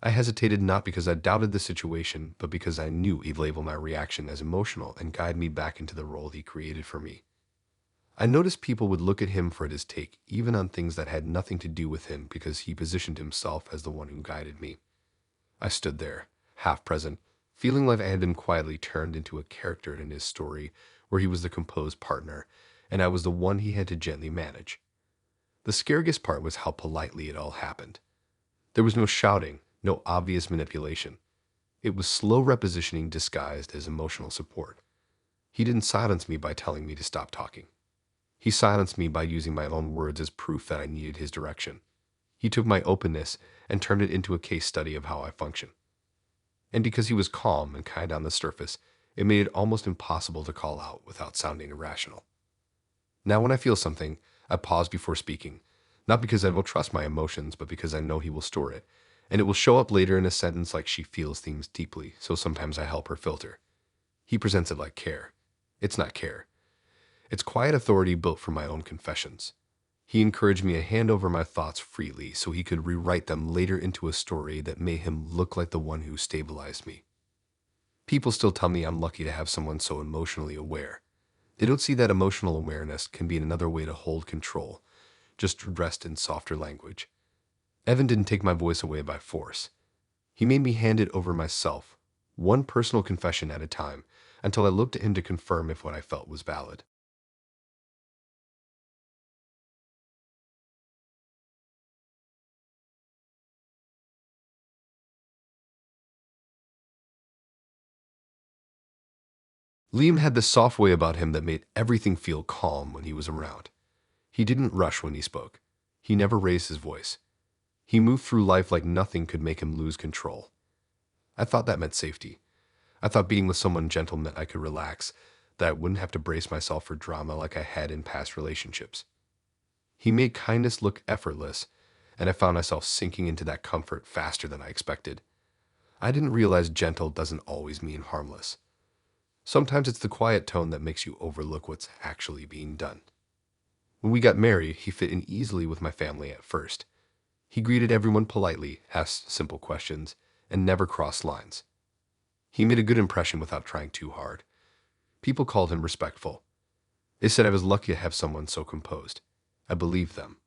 I hesitated not because I doubted the situation, but because I knew he'd label my reaction as emotional and guide me back into the role he created for me. I noticed people would look at him for his take, even on things that had nothing to do with him because he positioned himself as the one who guided me. I stood there, half present, feeling like I had been quietly turned into a character in his story where he was the composed partner, and I was the one he had to gently manage. The scariest part was how politely it all happened. There was no shouting, no obvious manipulation. It was slow repositioning disguised as emotional support. He didn't silence me by telling me to stop talking. He silenced me by using my own words as proof that I needed his direction. He took my openness and turned it into a case study of how I function. And because he was calm and kind on the surface, it made it almost impossible to call out without sounding irrational. Now when I feel something, I pause before speaking, not because I don't trust my emotions, but because I know he will store it, and it will show up later in a sentence like she feels things deeply, so sometimes I help her filter. He presents it like care. It's not care. It's quiet authority built from my own confessions. He encouraged me to hand over my thoughts freely so he could rewrite them later into a story that made him look like the one who stabilized me. People still tell me I'm lucky to have someone so emotionally aware. They don't see that emotional awareness can be another way to hold control, just dressed in softer language. Evan didn't take my voice away by force. He made me hand it over myself, one personal confession at a time, until I looked at him to confirm if what I felt was valid. Liam had this soft way about him that made everything feel calm when he was around. He didn't rush when he spoke. He never raised his voice. He moved through life like nothing could make him lose control. I thought that meant safety. I thought being with someone gentle meant I could relax, that I wouldn't have to brace myself for drama like I had in past relationships. He made kindness look effortless, and I found myself sinking into that comfort faster than I expected. I didn't realize gentle doesn't always mean harmless. Sometimes it's the quiet tone that makes you overlook what's actually being done. When we got married, he fit in easily with my family at first. He greeted everyone politely, asked simple questions, and never crossed lines. He made a good impression without trying too hard. People called him respectful. They said I was lucky to have someone so composed. I believed them.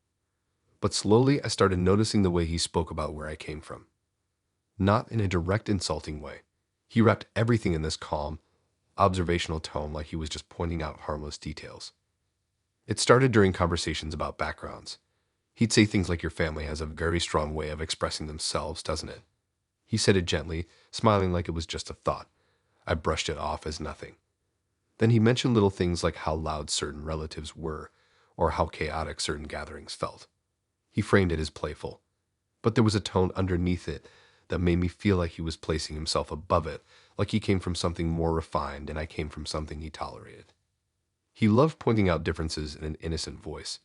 But slowly I started noticing the way he spoke about where I came from. Not in a direct insulting way. He wrapped everything in this calm, observational tone like he was just pointing out harmless details. It started during conversations about backgrounds. He'd say things like your family has a very strong way of expressing themselves, doesn't it? He said it gently, smiling like it was just a thought. I brushed it off as nothing. Then he mentioned little things like how loud certain relatives were, or how chaotic certain gatherings felt. He framed it as playful, but there was a tone underneath it that made me feel like he was placing himself above it, like he came from something more refined and I came from something he tolerated. He loved pointing out differences in an innocent voice.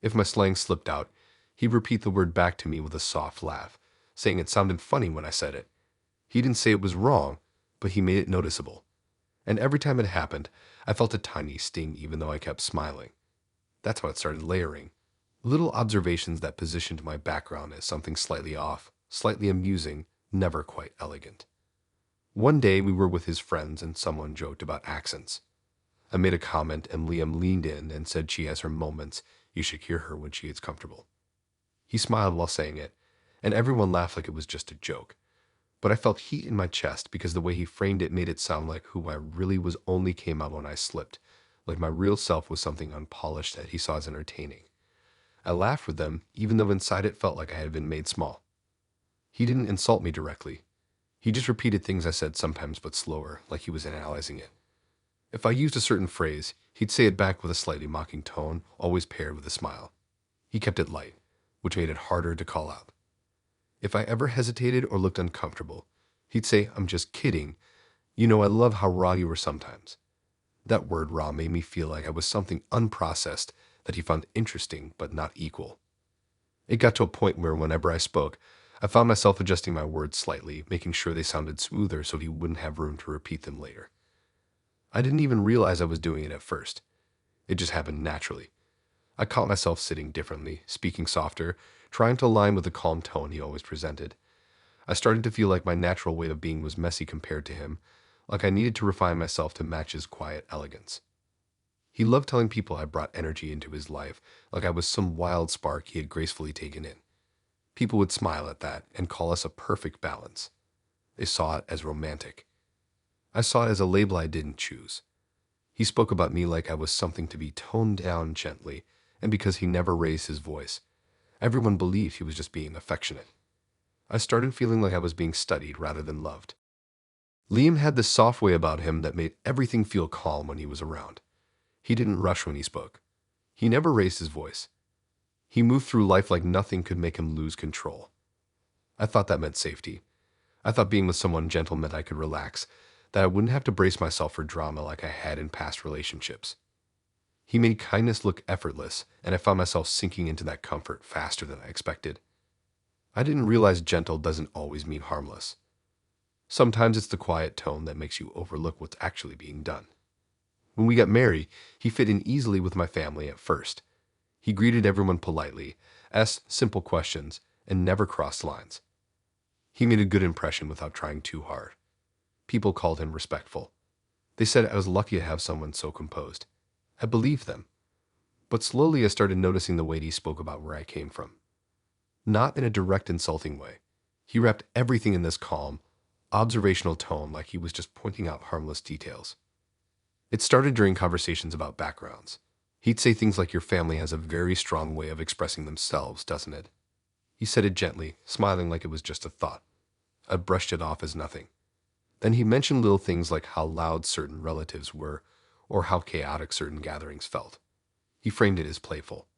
If my slang slipped out, he'd repeat the word back to me with a soft laugh, saying it sounded funny when I said it. He didn't say it was wrong, but he made it noticeable. And every time it happened, I felt a tiny sting even though I kept smiling. That's how it started layering. Little observations that positioned my background as something slightly off, slightly amusing, never quite elegant. One day we were with his friends and someone joked about accents. I made a comment and Liam leaned in and said she has her moments, you should hear her when she gets comfortable. He smiled while saying it, and everyone laughed like it was just a joke. But I felt heat in my chest because the way he framed it made it sound like who I really was only came out when I slipped, like my real self was something unpolished that he saw as entertaining. I laughed with them, even though inside it felt like I had been made small. He didn't insult me directly. He just repeated things I said sometimes but slower, like he was analyzing it. If I used a certain phrase, he'd say it back with a slightly mocking tone, always paired with a smile. He kept it light, which made it harder to call out. If I ever hesitated or looked uncomfortable, he'd say, I'm just kidding. You know, I love how raw you were sometimes. That word raw made me feel like I was something unprocessed that he found interesting but not equal. It got to a point where whenever I spoke, I found myself adjusting my words slightly, making sure they sounded smoother so he wouldn't have room to repeat them later. I didn't even realize I was doing it at first. It just happened naturally. I caught myself sitting differently, speaking softer, trying to align with the calm tone he always presented. I started to feel like my natural way of being was messy compared to him, like I needed to refine myself to match his quiet elegance. He loved telling people I brought energy into his life, like I was some wild spark he had gracefully taken in. People would smile at that and call us a perfect balance. They saw it as romantic. I saw it as a label I didn't choose. He spoke about me like I was something to be toned down gently, and because he never raised his voice, everyone believed he was just being affectionate. I started feeling like I was being studied rather than loved. Liam had this soft way about him that made everything feel calm when he was around. He didn't rush when he spoke. He never raised his voice. He moved through life like nothing could make him lose control. I thought that meant safety. I thought being with someone gentle meant I could relax, that I wouldn't have to brace myself for drama like I had in past relationships. He made kindness look effortless, and I found myself sinking into that comfort faster than I expected. I didn't realize gentle doesn't always mean harmless. Sometimes it's the quiet tone that makes you overlook what's actually being done. When we got married, he fit in easily with my family at first. He greeted everyone politely, asked simple questions, and never crossed lines. He made a good impression without trying too hard. People called him respectful. They said I was lucky to have someone so composed. I believed them. But slowly I started noticing the way he spoke about where I came from. Not in a direct insulting way. He wrapped everything in this calm, observational tone like he was just pointing out harmless details. It started during conversations about backgrounds. He'd say things like your family has a very strong way of expressing themselves, doesn't it? He said it gently, smiling like it was just a thought. I brushed it off as nothing. Then he mentioned little things like how loud certain relatives were, or how chaotic certain gatherings felt. He framed it as playful.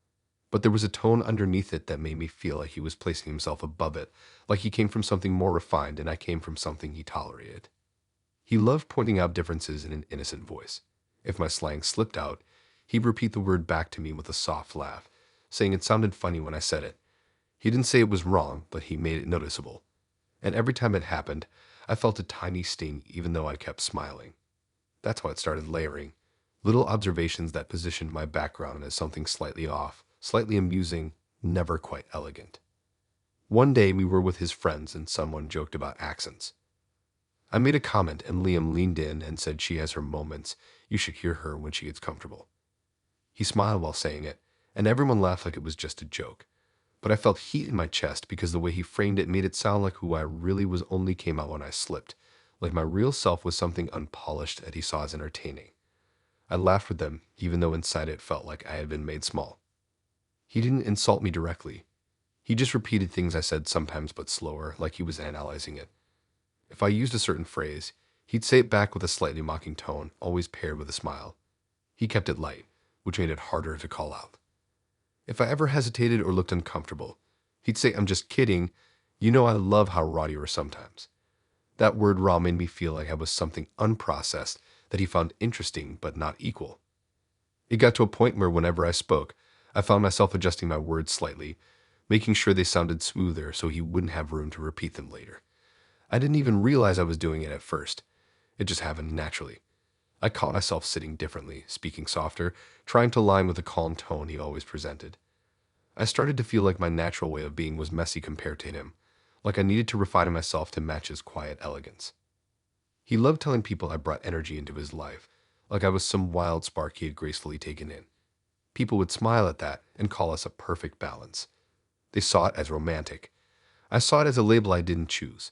But there was a tone underneath it that made me feel like he was placing himself above it, like he came from something more refined and I came from something he tolerated. He loved pointing out differences in an innocent voice. If my slang slipped out, he'd repeat the word back to me with a soft laugh, saying it sounded funny when I said it. He didn't say it was wrong, but he made it noticeable. And every time it happened, I felt a tiny sting even though I kept smiling. That's how it started layering. Little observations that positioned my background as something slightly off, slightly amusing, never quite elegant. One day we were with his friends and someone joked about accents. I made a comment and Liam leaned in and said she has her moments. You should hear her when she gets comfortable. He smiled while saying it, and everyone laughed like it was just a joke. But I felt heat in my chest because the way he framed it made it sound like who I really was only came out when I slipped, like my real self was something unpolished that he saw as entertaining. I laughed with them, even though inside it felt like I had been made small. He didn't insult me directly. He just repeated things I said sometimes but slower, like he was analyzing it. If I used a certain phrase, he'd say it back with a slightly mocking tone, always paired with a smile. He kept it light, which made it harder to call out. If I ever hesitated or looked uncomfortable, he'd say, I'm just kidding. You know I love how raw you are sometimes. That word raw made me feel like I was something unprocessed that he found interesting but not equal. It got to a point where whenever I spoke, I found myself adjusting my words slightly, making sure they sounded smoother so he wouldn't have room to repeat them later. I didn't even realize I was doing it at first. It just happened naturally. I caught myself sitting differently, speaking softer, trying to align with the calm tone he always presented. I started to feel like my natural way of being was messy compared to him, like I needed to refine myself to match his quiet elegance. He loved telling people I brought energy into his life, like I was some wild spark he had gracefully taken in. People would smile at that and call us a perfect balance. They saw it as romantic. I saw it as a label I didn't choose.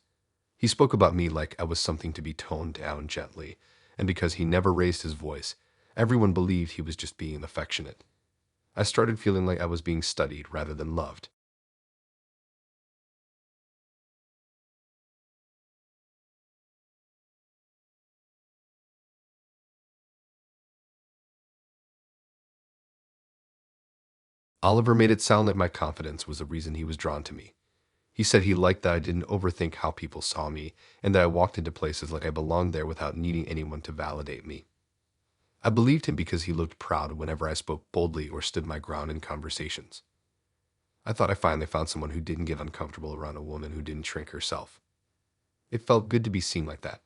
He spoke about me like I was something to be toned down gently, and because he never raised his voice, everyone believed he was just being affectionate. I started feeling like I was being studied rather than loved. Oliver made it sound like my confidence was the reason he was drawn to me. He said he liked that I didn't overthink how people saw me, and that I walked into places like I belonged there without needing anyone to validate me. I believed him because he looked proud whenever I spoke boldly or stood my ground in conversations. I thought I finally found someone who didn't get uncomfortable around a woman who didn't shrink herself. It felt good to be seen like that.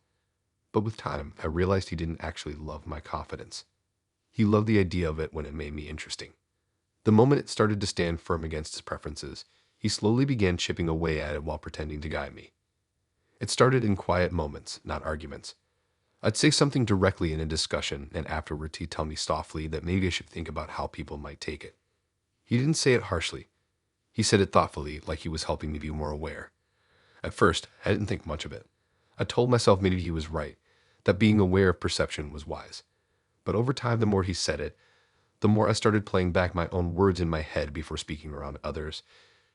But with time, I realized he didn't actually love my confidence. He loved the idea of it when it made me interesting. The moment it started to stand firm against his preferences, he slowly began chipping away at it while pretending to guide me. It started in quiet moments, not arguments. I'd say something directly in a discussion, and afterwards he'd tell me softly that maybe I should think about how people might take it. He didn't say it harshly. He said it thoughtfully, like he was helping me be more aware. At first, I didn't think much of it. I told myself maybe he was right, that being aware of perception was wise. But over time, the more he said it, the more I started playing back my own words in my head before speaking around others,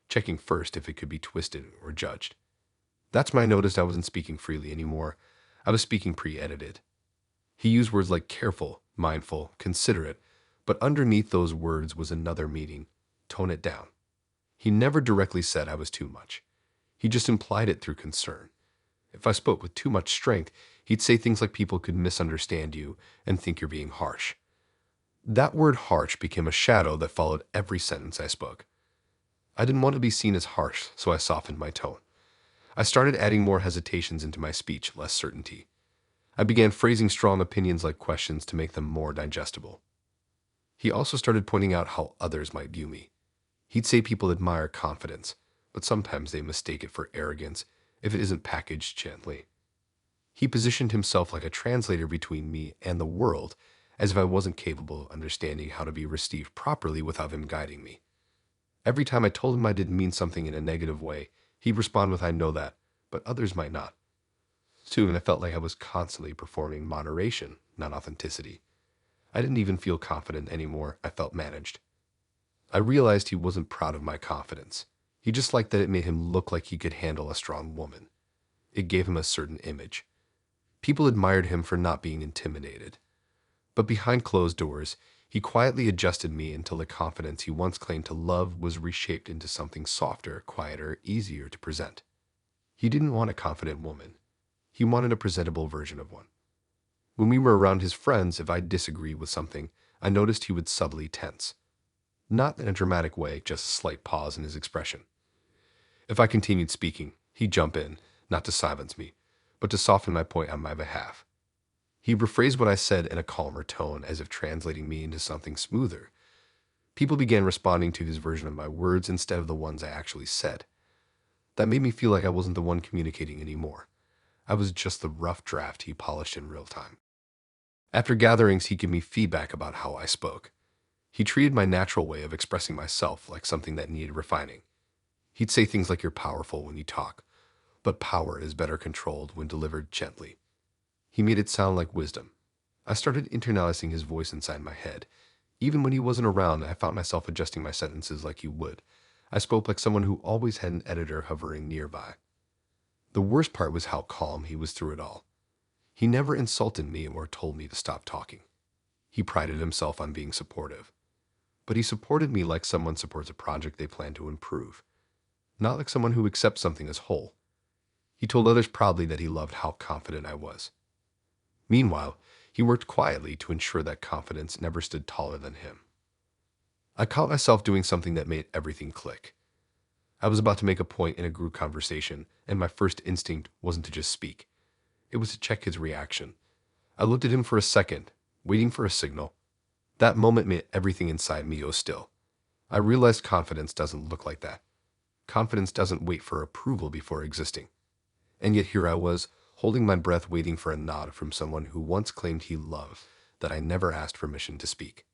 checking first if it could be twisted or judged. That's when I noticed I wasn't speaking freely anymore. I was speaking pre-edited. He used words like careful, mindful, considerate, but underneath those words was another meaning. Tone it down. He never directly said I was too much. He just implied it through concern. If I spoke with too much strength, he'd say things like people could misunderstand you and think you're being harsh. That word harsh became a shadow that followed every sentence I spoke. I didn't want to be seen as harsh, so I softened my tone. I started adding more hesitations into my speech, less certainty. I began phrasing strong opinions like questions to make them more digestible. He also started pointing out how others might view me. He'd say people admire confidence, but sometimes they mistake it for arrogance if it isn't packaged gently. He positioned himself like a translator between me and the world, as if I wasn't capable of understanding how to be received properly without him guiding me. Every time I told him I didn't mean something in a negative way, he'd respond with, "I know that, but others might not." Soon I felt like I was constantly performing moderation, not authenticity. I didn't even feel confident anymore. I felt managed. I realized he wasn't proud of my confidence. He just liked that it made him look like he could handle a strong woman. It gave him a certain image. People admired him for not being intimidated. But behind closed doors, he quietly adjusted me until the confidence he once claimed to love was reshaped into something softer, quieter, easier to present. He didn't want a confident woman. He wanted a presentable version of one. When we were around his friends, if I disagreed with something, I noticed he would subtly tense. Not in a dramatic way, just a slight pause in his expression. If I continued speaking, he'd jump in, not to silence me, but to soften my point on my behalf. He rephrased what I said in a calmer tone, as if translating me into something smoother. People began responding to his version of my words instead of the ones I actually said. That made me feel like I wasn't the one communicating anymore. I was just the rough draft he polished in real time. After gatherings, he'd give me feedback about how I spoke. He treated my natural way of expressing myself like something that needed refining. He'd say things like, "You're powerful when you talk, but power is better controlled when delivered gently." He made it sound like wisdom. I started internalizing his voice inside my head. Even when he wasn't around, I found myself adjusting my sentences like he would. I spoke like someone who always had an editor hovering nearby. The worst part was how calm he was through it all. He never insulted me or told me to stop talking. He prided himself on being supportive. But he supported me like someone supports a project they plan to improve, not like someone who accepts something as whole. He told others proudly that he loved how confident I was. Meanwhile, he worked quietly to ensure that confidence never stood taller than him. I caught myself doing something that made everything click. I was about to make a point in a group conversation, and my first instinct wasn't to just speak. It was to check his reaction. I looked at him for a second, waiting for a signal. That moment made everything inside me go still. I realized confidence doesn't look like that. Confidence doesn't wait for approval before existing. And yet here I was, holding my breath, waiting for a nod from someone who once claimed he loved that I never asked permission to speak.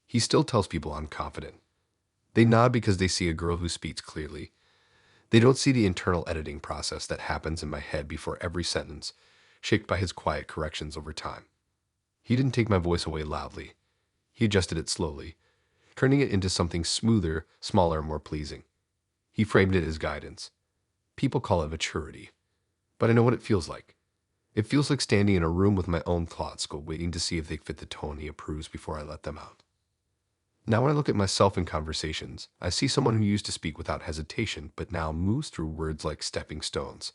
He still tells people I'm confident. They nod because they see a girl who speaks clearly. They don't see the internal editing process that happens in my head before every sentence, shaped by his quiet corrections over time. He didn't take my voice away loudly. He adjusted it slowly, turning it into something smoother, smaller, more pleasing. He framed it as guidance. People call it maturity, but I know what it feels like. It feels like standing in a room with my own thoughts, waiting to see if they fit the tone he approves before I let them out. Now when I look at myself in conversations, I see someone who used to speak without hesitation, but now moves through words like stepping stones,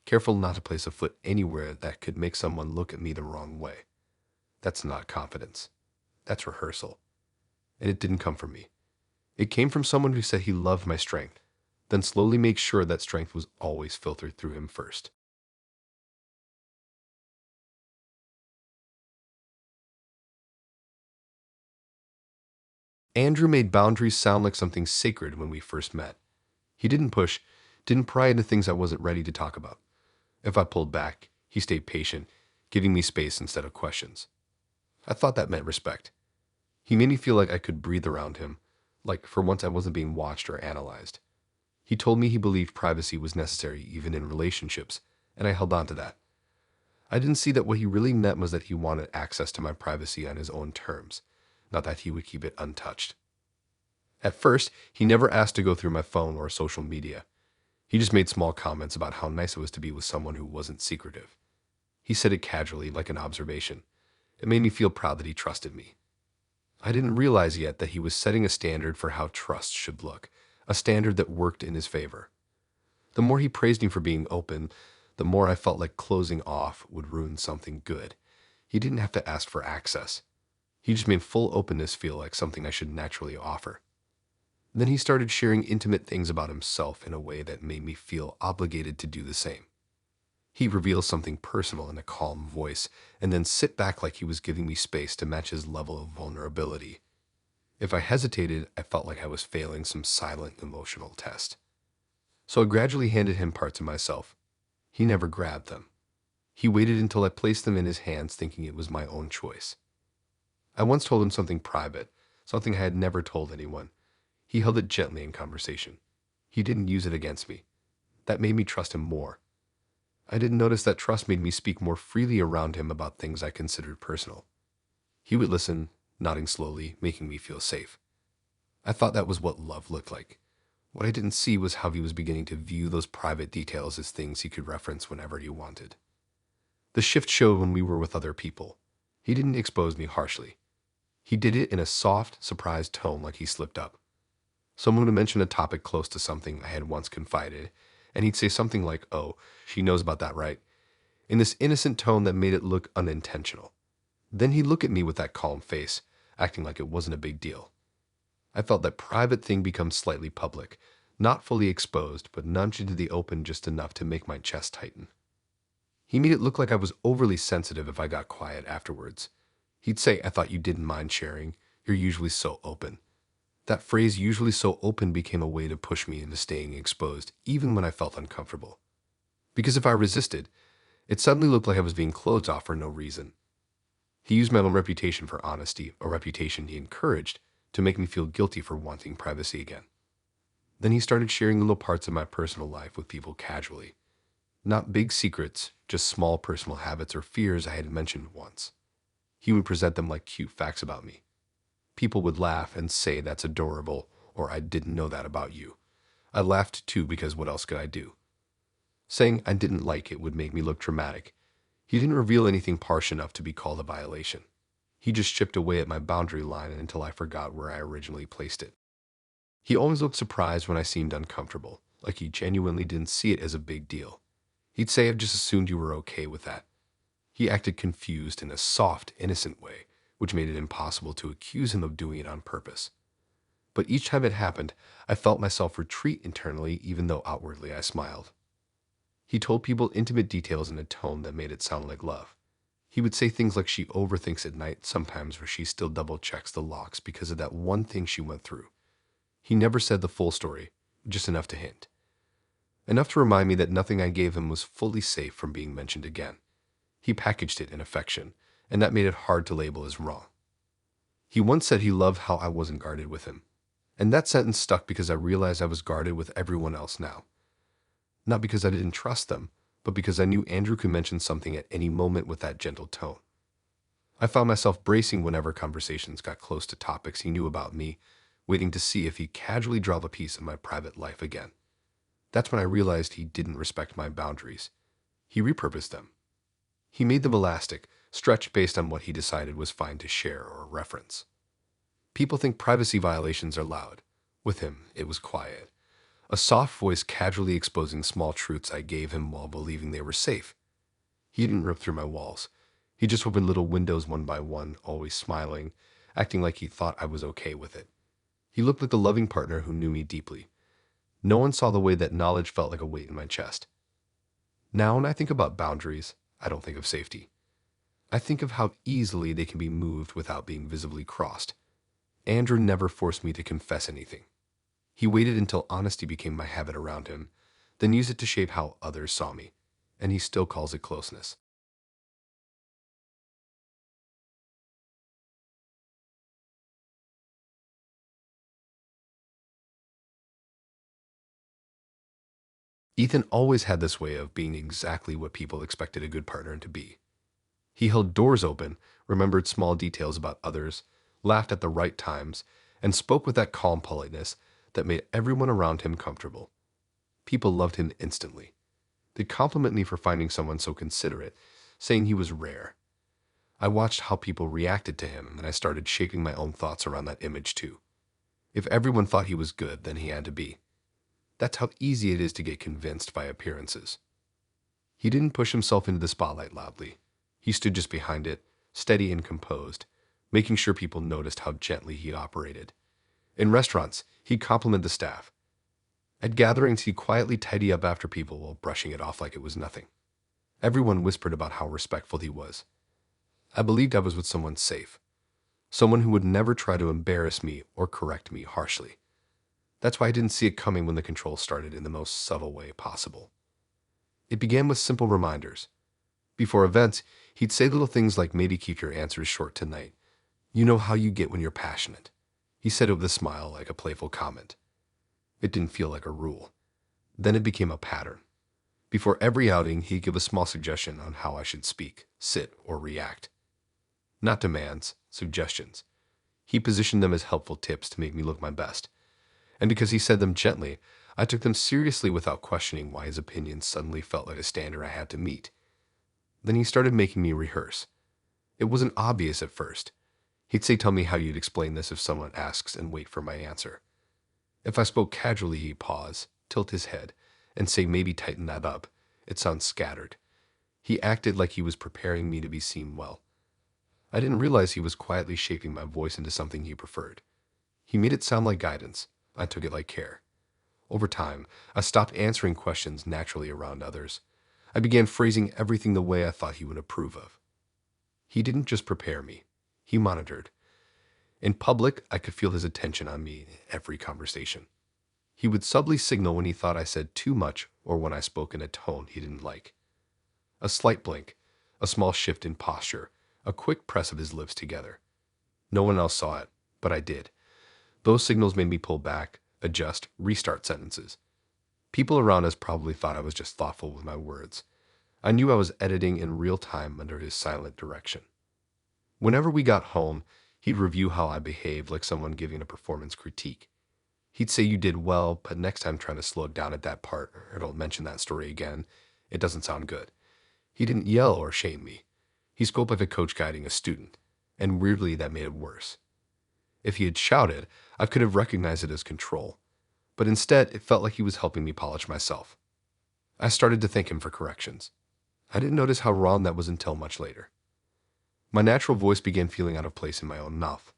careful not to place a foot anywhere that could make someone look at me the wrong way. That's not confidence. That's rehearsal. And it didn't come from me. It came from someone who said he loved my strength, then slowly made sure that strength was always filtered through him first. Andrew made boundaries sound like something sacred when we first met. He didn't push, didn't pry into things I wasn't ready to talk about. If I pulled back, he stayed patient, giving me space instead of questions. I thought that meant respect. He made me feel like I could breathe around him, like for once I wasn't being watched or analyzed. He told me he believed privacy was necessary even in relationships, and I held on to that. I didn't see that what he really meant was that he wanted access to my privacy on his own terms, not that he would keep it untouched. At first, he never asked to go through my phone or social media. He just made small comments about how nice it was to be with someone who wasn't secretive. He said it casually, like an observation. It made me feel proud that he trusted me. I didn't realize yet that he was setting a standard for how trust should look, a standard that worked in his favor. The more he praised me for being open, the more I felt like closing off would ruin something good. He didn't have to ask for access. He just made full openness feel like something I should naturally offer. Then he started sharing intimate things about himself in a way that made me feel obligated to do the same. He revealed something personal in a calm voice, and then sit back like he was giving me space to match his level of vulnerability. If I hesitated, I felt like I was failing some silent emotional test. So I gradually handed him parts of myself. He never grabbed them. He waited until I placed them in his hands, thinking it was my own choice. I once told him something private, something I had never told anyone. He held it gently in conversation. He didn't use it against me. That made me trust him more. I didn't notice that trust made me speak more freely around him about things I considered personal. He would listen, nodding slowly, making me feel safe. I thought that was what love looked like. What I didn't see was how he was beginning to view those private details as things he could reference whenever he wanted. The shift showed when we were with other people. He didn't expose me harshly. He did it in a soft, surprised tone like he slipped up. Someone would mention a topic close to something I had once confided, and he'd say something like, "Oh, she knows about that, right?" in this innocent tone that made it look unintentional. Then he'd look at me with that calm face, acting like it wasn't a big deal. I felt that private thing become slightly public, not fully exposed, but nudged into the open just enough to make my chest tighten. He made it look like I was overly sensitive if I got quiet afterwards. He'd say, "I thought you didn't mind sharing. You're usually so open." That phrase, "usually so open," became a way to push me into staying exposed, even when I felt uncomfortable. Because if I resisted, it suddenly looked like I was being closed off for no reason. He used my own reputation for honesty, a reputation he encouraged, to make me feel guilty for wanting privacy again. Then he started sharing little parts of my personal life with people casually. Not big secrets, just small personal habits or fears I had mentioned once. He would present them like cute facts about me. People would laugh and say, "That's adorable," or "I didn't know that about you." I laughed too because what else could I do? Saying I didn't like it would make me look dramatic. He didn't reveal anything harsh enough to be called a violation. He just chipped away at my boundary line until I forgot where I originally placed it. He always looked surprised when I seemed uncomfortable, like he genuinely didn't see it as a big deal. He'd say, "I've just assumed you were okay with that." He acted confused in a soft, innocent way, which made it impossible to accuse him of doing it on purpose. But each time it happened, I felt myself retreat internally, even though outwardly I smiled. He told people intimate details in a tone that made it sound like love. He would say things like she overthinks at night, sometimes where she still double checks the locks because of that one thing she went through. He never said the full story, just enough to hint. Enough to remind me that nothing I gave him was fully safe from being mentioned again. He packaged it in affection, and that made it hard to label as wrong. He once said he loved how I wasn't guarded with him. And that sentence stuck because I realized I was guarded with everyone else now. Not because I didn't trust them, but because I knew Andrew could mention something at any moment with that gentle tone. I found myself bracing whenever conversations got close to topics he knew about me, waiting to see if he'd casually drop a piece of my private life again. That's when I realized he didn't respect my boundaries. He repurposed them. He made them elastic, stretched based on what he decided was fine to share or reference. People think privacy violations are loud. With him, it was quiet. A soft voice casually exposing small truths I gave him while believing they were safe. He didn't rip through my walls. He just opened little windows one by one, always smiling, acting like he thought I was okay with it. He looked like a loving partner who knew me deeply. No one saw the way that knowledge felt like a weight in my chest. Now, when I think about boundaries, I don't think of safety. I think of how easily they can be moved without being visibly crossed. Andrew never forced me to confess anything. He waited until honesty became my habit around him, then used it to shape how others saw me, and he still calls it closeness. Ethan always had this way of being exactly what people expected a good partner to be. He held doors open, remembered small details about others, laughed at the right times, and spoke with that calm politeness that made everyone around him comfortable. People loved him instantly. They'd compliment me for finding someone so considerate, saying he was rare. I watched how people reacted to him, and I started shaping my own thoughts around that image too. If everyone thought he was good, then he had to be. That's how easy it is to get convinced by appearances. He didn't push himself into the spotlight loudly. He stood just behind it, steady and composed, making sure people noticed how gently he operated. In restaurants, he'd compliment the staff. At gatherings, he'd quietly tidy up after people while brushing it off like it was nothing. Everyone whispered about how respectful he was. I believed I was with someone safe, someone who would never try to embarrass me or correct me harshly. That's why I didn't see it coming when the control started in the most subtle way possible. It began with simple reminders. Before events, he'd say little things like maybe keep your answers short tonight. You know how you get when you're passionate. He said it with a smile like a playful comment. It didn't feel like a rule. Then it became a pattern. Before every outing, he'd give a small suggestion on how I should speak, sit, or react. Not demands, suggestions. He positioned them as helpful tips to make me look my best. And because he said them gently, I took them seriously without questioning why his opinions suddenly felt like a standard I had to meet. Then he started making me rehearse. It wasn't obvious at first. He'd say, tell me how you'd explain this if someone asks, and wait for my answer. If I spoke casually, he'd pause, tilt his head, and say maybe tighten that up. It sounds scattered. He acted like he was preparing me to be seen well. I didn't realize he was quietly shaping my voice into something he preferred. He made it sound like guidance. I took it like care. Over time, I stopped answering questions naturally around others. I began phrasing everything the way I thought he would approve of. He didn't just prepare me. He monitored. In public, I could feel his attention on me in every conversation. He would subtly signal when he thought I said too much or when I spoke in a tone he didn't like. A slight blink, a small shift in posture, a quick press of his lips together. No one else saw it, but I did. Those signals made me pull back, adjust, restart sentences. People around us probably thought I was just thoughtful with my words. I knew I was editing in real time under his silent direction. Whenever we got home, he'd review how I behaved like someone giving a performance critique. He'd say you did well, but next time try to slow it down at that part, or don't mention that story again. It doesn't sound good. He didn't yell or shame me. He spoke like a coach guiding a student, and weirdly that made it worse. If he had shouted, I could have recognized it as control, but instead it felt like he was helping me polish myself. I started to thank him for corrections. I didn't notice how wrong that was until much later. My natural voice began feeling out of place in my own mouth.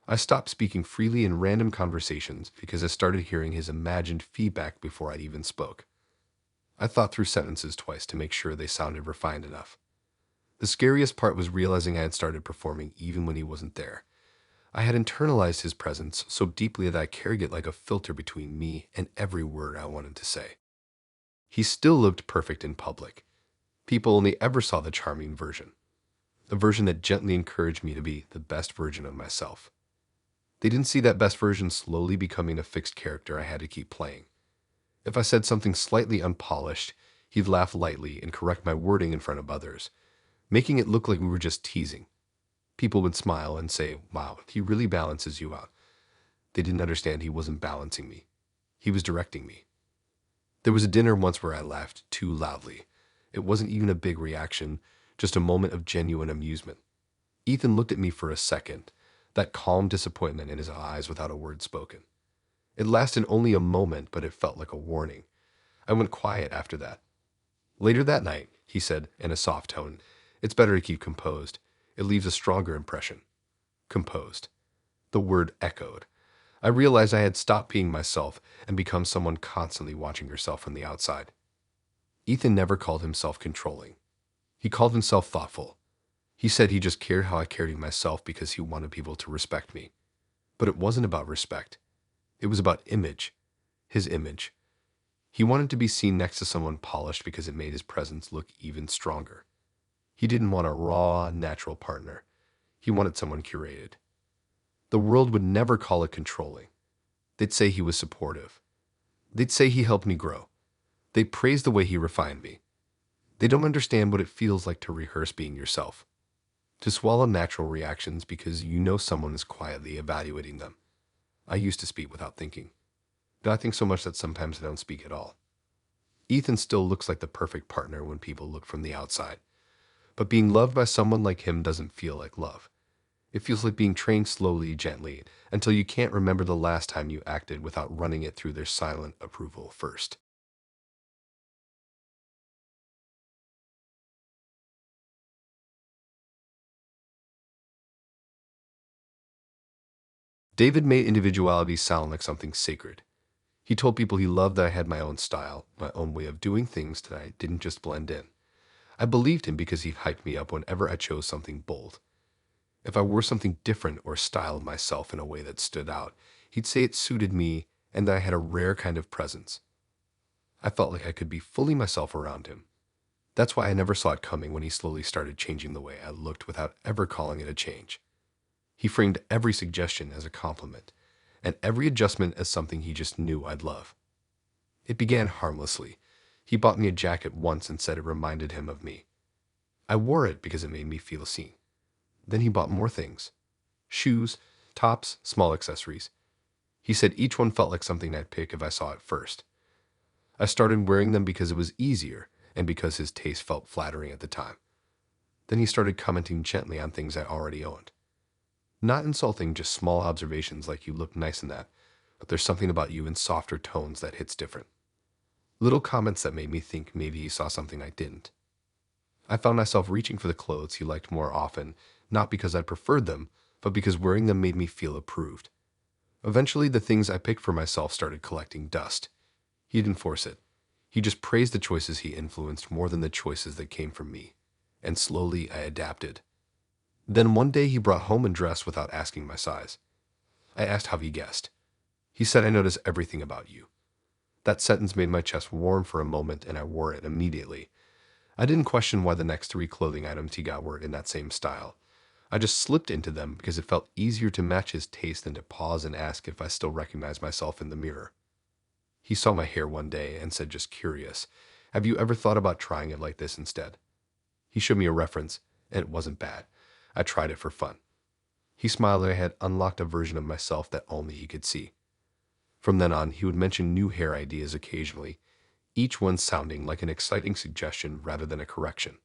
I stopped speaking freely in random conversations because I started hearing his imagined feedback before I'd even spoke. I thought through sentences twice to make sure they sounded refined enough. The scariest part was realizing I had started performing even when he wasn't there. I had internalized his presence so deeply that I carried it like a filter between me and every word I wanted to say. He still looked perfect in public. People only ever saw the charming version, the version that gently encouraged me to be the best version of myself. They didn't see that best version slowly becoming a fixed character I had to keep playing. If I said something slightly unpolished, he'd laugh lightly and correct my wording in front of others, making it look like we were just teasing. People would smile and say, wow, he really balances you out. They didn't understand he wasn't balancing me. He was directing me. There was a dinner once where I laughed too loudly. It wasn't even a big reaction, just a moment of genuine amusement. Ethan looked at me for a second, that calm disappointment in his eyes without a word spoken. It lasted only a moment, but it felt like a warning. I went quiet after that. Later that night, he said in a soft tone, it's better to keep composed. It leaves a stronger impression. Composed. The word echoed. I realized I had stopped being myself and become someone constantly watching herself from the outside. Ethan never called himself controlling. He called himself thoughtful. He said he just cared how I carried myself because he wanted people to respect me. But it wasn't about respect. It was about image. His image. He wanted to be seen next to someone polished because it made his presence look even stronger. He didn't want a raw, natural partner. He wanted someone curated. The world would never call it controlling. They'd say he was supportive. They'd say he helped me grow. They'd praise the way he refined me. They don't understand what it feels like to rehearse being yourself, to swallow natural reactions because you know someone is quietly evaluating them. I used to speak without thinking. But I think so much that sometimes I don't speak at all. Ethan still looks like the perfect partner when people look from the outside. But being loved by someone like him doesn't feel like love. It feels like being trained slowly, gently, until you can't remember the last time you acted without running it through their silent approval first. David made individuality sound like something sacred. He told people he loved that I had my own style, my own way of doing things, that I didn't just blend in. I believed him because he hyped me up whenever I chose something bold. If I wore something different or styled myself in a way that stood out, he'd say it suited me and that I had a rare kind of presence. I felt like I could be fully myself around him. That's why I never saw it coming when he slowly started changing the way I looked without ever calling it a change. He framed every suggestion as a compliment, and every adjustment as something he just knew I'd love. It began harmlessly. He bought me a jacket once and said it reminded him of me. I wore it because it made me feel seen. Then he bought more things. Shoes, tops, small accessories. He said each one felt like something I'd pick if I saw it first. I started wearing them because it was easier and because his taste felt flattering at the time. Then he started commenting gently on things I already owned. Not insulting, just small observations like you look nice in that, but there's something about you in softer tones that hits different. Little comments that made me think maybe he saw something I didn't. I found myself reaching for the clothes he liked more often, not because I preferred them, but because wearing them made me feel approved. Eventually, the things I picked for myself started collecting dust. He didn't force it. He just praised the choices he influenced more than the choices that came from me. And slowly, I adapted. Then one day he brought home a dress without asking my size. I asked how he guessed. He said, "I notice everything about you." That sentence made my chest warm for a moment and I wore it immediately. I didn't question why the next 3 clothing items he got were in that same style. I just slipped into them because it felt easier to match his taste than to pause and ask if I still recognized myself in the mirror. He saw my hair one day and said, just curious, "Have you ever thought about trying it like this instead?" He showed me a reference, and it wasn't bad. I tried it for fun. He smiled and I had unlocked a version of myself that only he could see. From then on, he would mention new hair ideas occasionally, each one sounding like an exciting suggestion rather than a correction.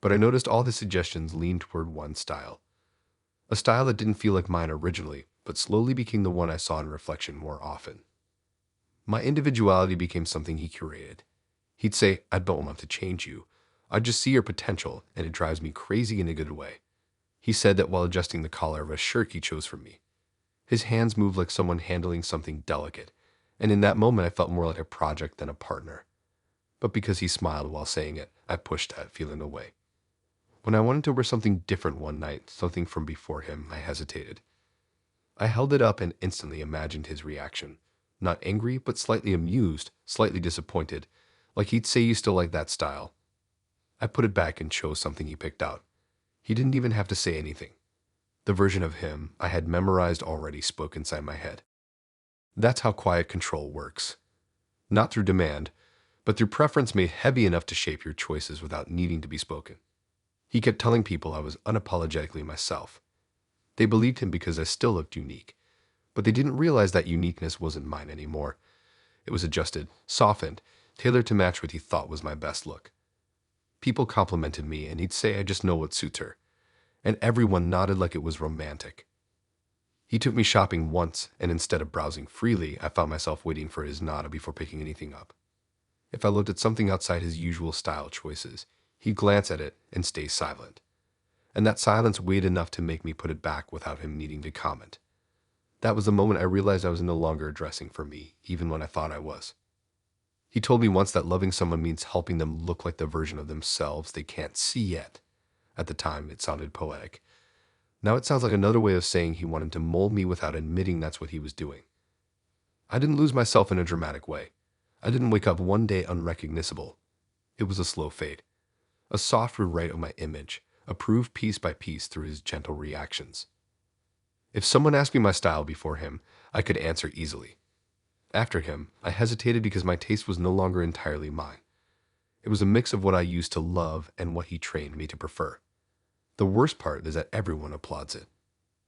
But I noticed all his suggestions leaned toward one style. A style that didn't feel like mine originally, but slowly became the one I saw in reflection more often. My individuality became something he curated. He'd say, "I don't want to change you. I just see your potential, and it drives me crazy in a good way." He said that while adjusting the collar of a shirt he chose for me. His hands moved like someone handling something delicate, and in that moment I felt more like a project than a partner. But because he smiled while saying it, I pushed that feeling away. When I wanted to wear something different one night, something from before him, I hesitated. I held it up and instantly imagined his reaction. Not angry, but slightly amused, slightly disappointed, like he'd say, "You still like that style." I put it back and chose something he picked out. He didn't even have to say anything. The version of him I had memorized already spoke inside my head. That's how quiet control works. Not through demand, but through preference made heavy enough to shape your choices without needing to be spoken. He kept telling people I was unapologetically myself. They believed him because I still looked unique, but they didn't realize that uniqueness wasn't mine anymore. It was adjusted, softened, tailored to match what he thought was my best look. People complimented me, and he'd say, "I just know what suits her." And everyone nodded like it was romantic. He took me shopping once, and instead of browsing freely, I found myself waiting for his nod before picking anything up. If I looked at something outside his usual style choices, he'd glance at it and stay silent. And that silence weighed enough to make me put it back without him needing to comment. That was the moment I realized I was no longer dressing for me, even when I thought I was. He told me once that loving someone means helping them look like the version of themselves they can't see yet. At the time, it sounded poetic. Now it sounds like another way of saying he wanted to mold me without admitting that's what he was doing. I didn't lose myself in a dramatic way. I didn't wake up one day unrecognizable. It was a slow fade, a soft rewrite of my image, approved piece by piece through his gentle reactions. If someone asked me my style before him, I could answer easily. After him, I hesitated because my taste was no longer entirely mine. It was a mix of what I used to love and what he trained me to prefer. The worst part is that everyone applauds it.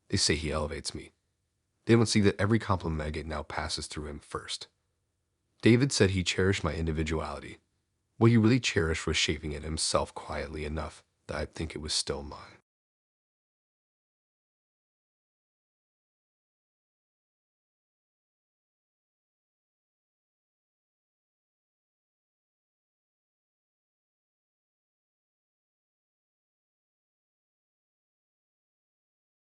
They say he elevates me. They don't see that every compliment I get now passes through him first. David said he cherished my individuality. What he really cherished was shaping it himself quietly enough that I'd think it was still mine.